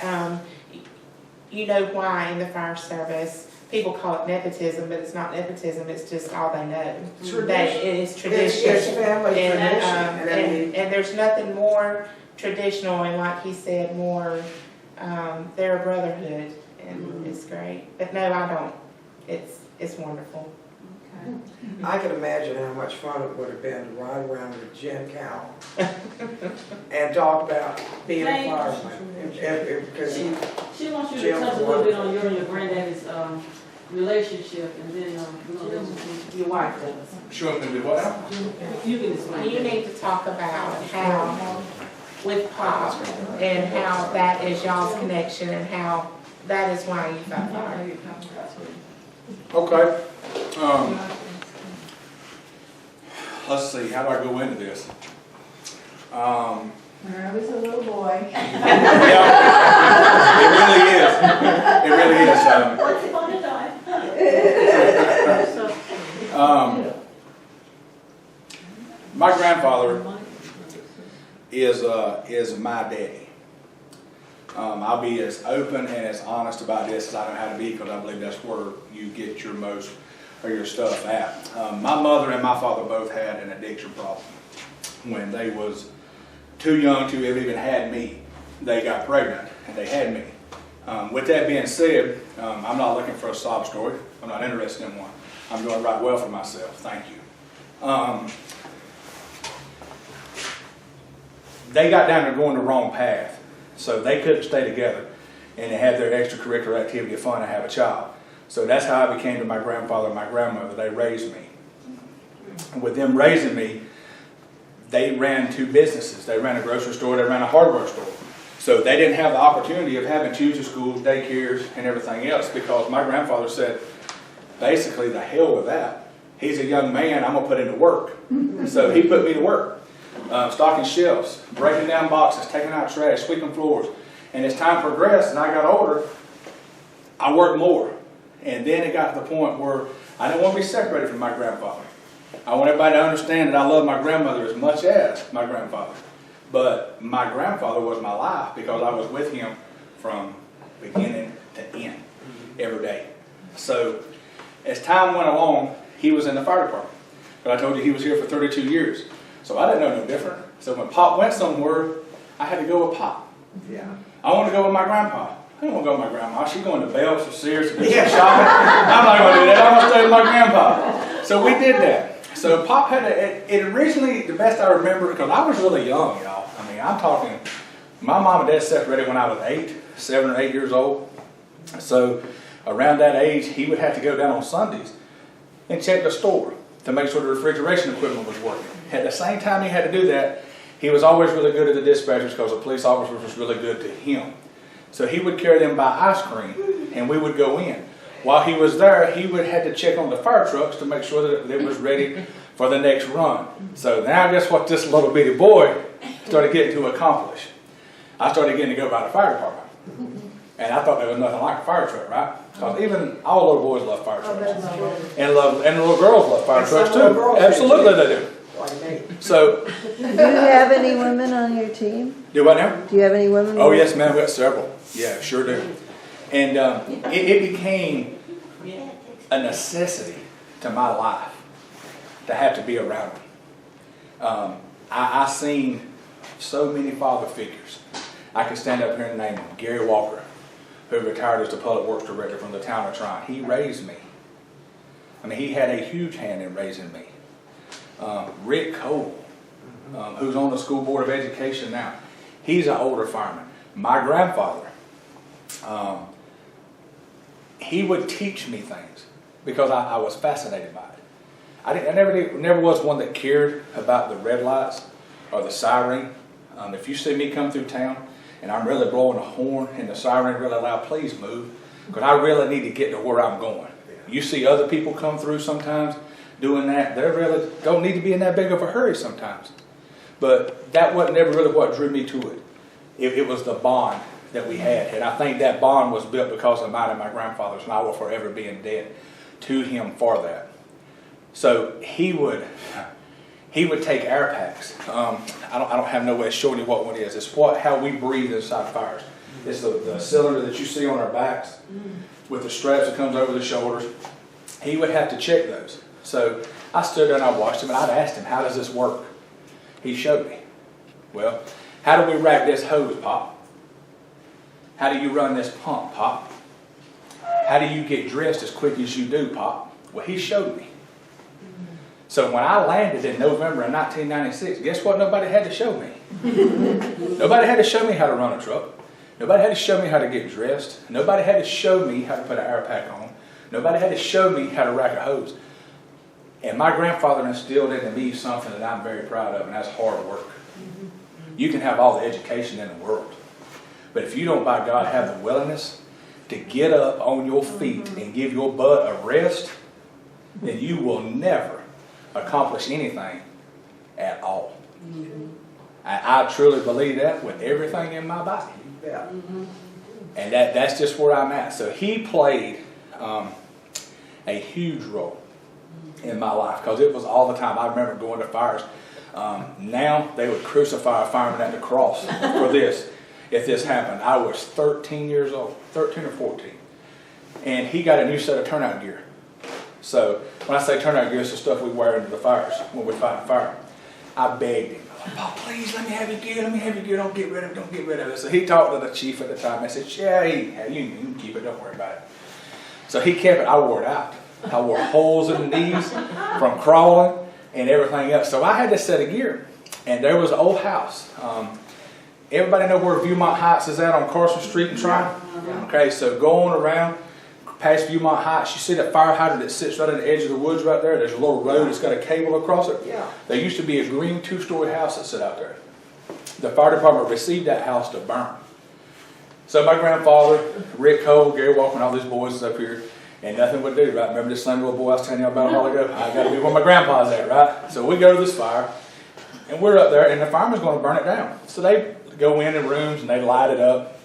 why in the fire service people call it nepotism, but it's not nepotism, it's just all they know. Tradition. It is tradition. It's family tradition. And there's nothing more traditional, and like he said, more, they're a brotherhood, and it's great. But no, I don't. It's wonderful. I can imagine how much fun it would have been to ride around with Jen Cowell and talk about being a fireman. Because She wants you to touch a little bit on your and your granddaddy's relationship, and then your wife does. Sure, I'm gonna do what now? You can explain. You need to talk about how, with Pop, and how that is y'all's connection, and how that is why you got fired. Okay. Let's see, how do I go into this? When I was a little boy. Yeah. It really is. Once upon a time. My grandfather is my daddy. I'll be as open and as honest about this as I know how to be, because I believe that's where you get your most of your stuff at. My mother and my father both had an addiction problem. When they was too young to have even had me, they got pregnant and they had me. With that being said, I'm not looking for a sob story. I'm not interested in one. I'm doing right well for myself. Thank you. They got down to going the wrong path, so they couldn't stay together, and they had their extracurricular activity of fun to have a child. So that's how I became to my grandfather and my grandmother. They raised me. With them raising me, they ran two businesses. They ran a grocery store, they ran a hardware store. So they didn't have the opportunity of having choosing schools, daycares, and everything else, because my grandfather said, basically, the hell with that. He's a young man, I'm gonna put him to work. So he put me to work. Stocking shelves, breaking down boxes, taking out trash, sweeping floors. And as time progressed and I got older, I worked more. And then it got to the point where I didn't want to be separated from my grandfather. I want everybody to understand that I love my grandmother as much as my grandfather. But my grandfather was my life, because I was with him from beginning to end every day. So as time went along, he was in the fire department. But I told you he was here for 32 years. So I didn't know no different. So when Pop went somewhere, I had to go with Pop. Yeah. I want to go with my grandpa. I don't want to go with my grandma. She's going to Bells or Sears to do some shopping. I'm not going to do that. I'm going to stay with my grandpa. So we did that. So Pop had it originally, the best I remember, because I was really young, y'all. I mean, I'm talking, my mom and dad separated when I was 7 or 8 years old. So around that age, he would have to go down on Sundays and check the store to make sure the refrigeration equipment was working. At the same time he had to do that, he was always really good at the dispatchers, because the police officers was really good to him. So he would carry them buy ice cream, and we would go in. While he was there, he would have to check on the fire trucks to make sure that it was ready for the next run. So now guess what this little bitty boy started getting to accomplish? I started getting to go by the fire department. And I thought there was nothing like a fire truck, right? Because even all little boys love fire trucks. And little girls love fire trucks too. Absolutely they do. So, Do you have any women on your team? do what now? Do you have any women? Oh yes, ma'am, we got several. Yeah, sure do. And it became a necessity to my life to have to be around them. I seen so many father figures. I could stand up here and name them. Gary Walker, who retired as the public works director from the town of Tryon. He raised me. I mean, he had a huge hand in raising me. Rick Cole, who's on the school board of education now. He's an older fireman. My grandfather, he would teach me things because I was fascinated by it. I never was one that cared about the red lights or the siren. If you see me come through town and I'm really blowing a horn and the siren really loud, please move, because I really need to get to where I'm going. You see other people come through sometimes doing that. They really don't need to be in that big of a hurry sometimes. But that wasn't never really what drew me to it. It was the bond that we had. And I think that bond was built because of mine and my grandfather's, and I will forever be indebted to him for that. So he would take air packs. I don't have no way of showing you what one is. It's how we breathe inside fires. It's the cylinder that you see on our backs with the straps that comes over the shoulders. He would have to check those. So I stood there and I watched him, and I'd asked him, how does this work? He showed me. Well, how do we rack this hose, Pop? How do you run this pump, Pop? How do you get dressed as quick as you do, Pop? Well, he showed me. So when I landed in November of 1996, guess what nobody had to show me? Nobody had to show me how to run a truck. Nobody had to show me how to get dressed. Nobody had to show me how to put an air pack on. Nobody had to show me how to rack a hose. And my grandfather instilled into me something that I'm very proud of, and that's hard work. You can have all the education in the world, but if you don't, by God, have the willingness to get up on your feet and give your butt a rest, then you will never accomplish anything at all. I truly believe that with everything in my body. Yeah. And that's just where I'm at. So he played a huge role in my life because it was all the time. I remember going to fires. Now they would crucify a fireman at the cross for this. If this happened, I was 13 years old, 13 or 14. And he got a new set of turnout gear. So when I say turnout gear, it's the stuff we wear into the fires when we fight a fire. I begged him. Oh, please, let me have your gear, let me have your gear, don't get rid of it, don't get rid of it. So he talked to the chief at the time. I said, yeah, you can keep it, don't worry about it. So he kept it, I wore it out. I wore holes in the knees from crawling and everything else. So I had this set of gear. And there was an old house. Everybody know where Viewmont Heights is at on Carson Street in Tryon? Okay, so going around past Viewmont Heights, you see that fire hydrant that sits right on the edge of the woods right there? There's a little road that's got a cable across it. Yeah. There used to be a green 2-story house that sat out there. The fire department received that house to burn. So my grandfather, Rick Cole, Gary Walker, and all these boys is up here, and nothing would do, right? Remember this slim little boy I was telling you about a while ago? I got to be where my grandpa's at, right? So we go to this fire, and we're up there, and the fireman's going to burn it down. So they go in rooms, and they light it up.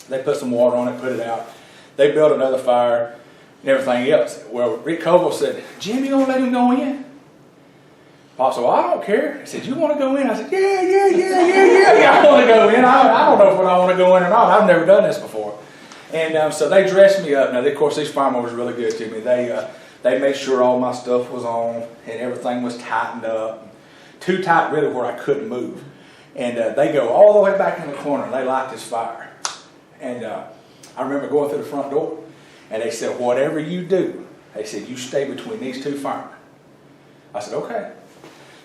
They put some water on it, put it out. They built another fire and everything else. Well, Rick Covell said, Jim, you gonna let him go in? Pop said, well, I don't care. He said, you want to go in? I said, yeah, I want to go in. I don't know if I want to go in or not. I've never done this before. And so they dressed me up. Now, of course, these firemen was really good to me. They made sure all my stuff was on and everything was tightened up. Too tight, really, where I couldn't move. And they go all the way back in the corner and they light this fire. And I remember going through the front door, and they said, whatever you do, they said, you stay between these two firemen. I said, okay.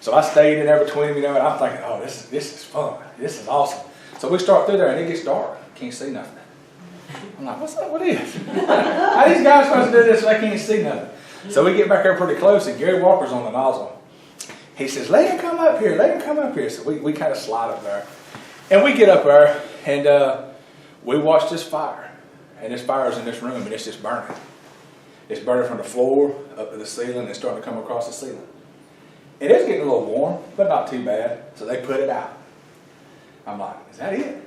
So I stayed in there between them, and I'm thinking, oh, this is fun. This is awesome. So we start through there, and it gets dark. Can't see nothing. I'm like, what's up with this? How these guys supposed to do this so they can't see nothing? So we get back there pretty close, and Gary Walker's on the nozzle. He says, let him come up here, let him come up here. So we kind of slide up there. And we get up there, and we watch this fire. And this fire's in this room, and it's just burning. It's burning from the floor up to the ceiling. It's starting to come across the ceiling. It is getting a little warm, but not too bad. So they put it out. I'm like, is that it?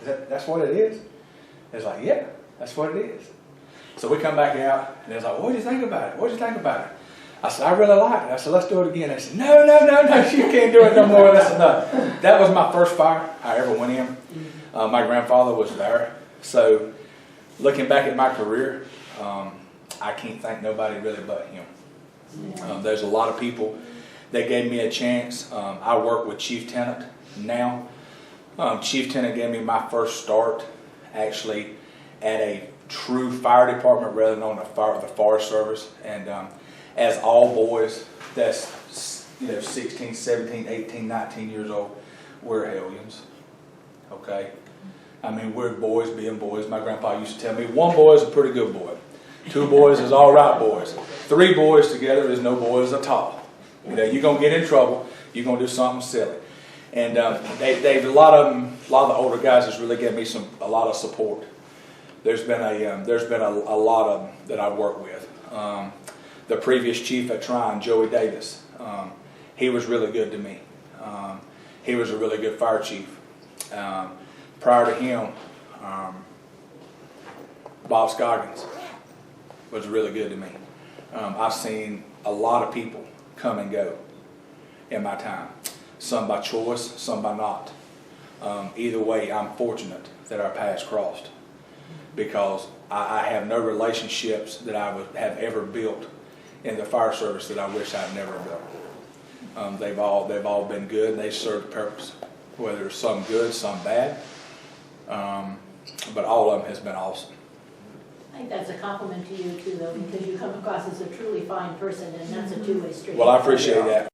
That's what it is? It's like, yeah, that's what it is. So we come back out, and it's like, what did you think about it? What did you think about it? I said, I really like it. I said, let's do it again. They said, no, you can't do it no more. That's enough. That was my first fire I ever went in. My grandfather was there. So looking back at my career, I can't thank nobody really but him. There's a lot of people that gave me a chance. I work with Chief Tenant now. Chief Tenant gave me my first start actually at a true fire department rather than on the Forest Service. And as all boys, that's 16, 17, 18, 19 years old, we're hellions. Okay? I mean, we're boys being boys. My grandpa used to tell me, one boy is a pretty good boy. 2 boys is all right boys. 3 boys together is no boys at all. You're going to get in trouble. You're going to do something silly. And a lot of the older guys has really given me a lot of support. There's been a lot of them that I work with. The previous chief at Tryon, Joey Davis, he was really good to me. He was a really good fire chief. Prior to him, Bob Scoggins was really good to me. I've seen a lot of people come and go in my time. Some by choice, some by not. Either way, I'm fortunate that our paths crossed because I have no relationships that I would have ever built in the fire service that I wish I'd never built. They've all been good and they served a purpose, whether some good, some bad. But all of them has been awesome. I think that's a compliment to you too, though, because you come across as a truly fine person, and that's a two-way street. Well, I appreciate that.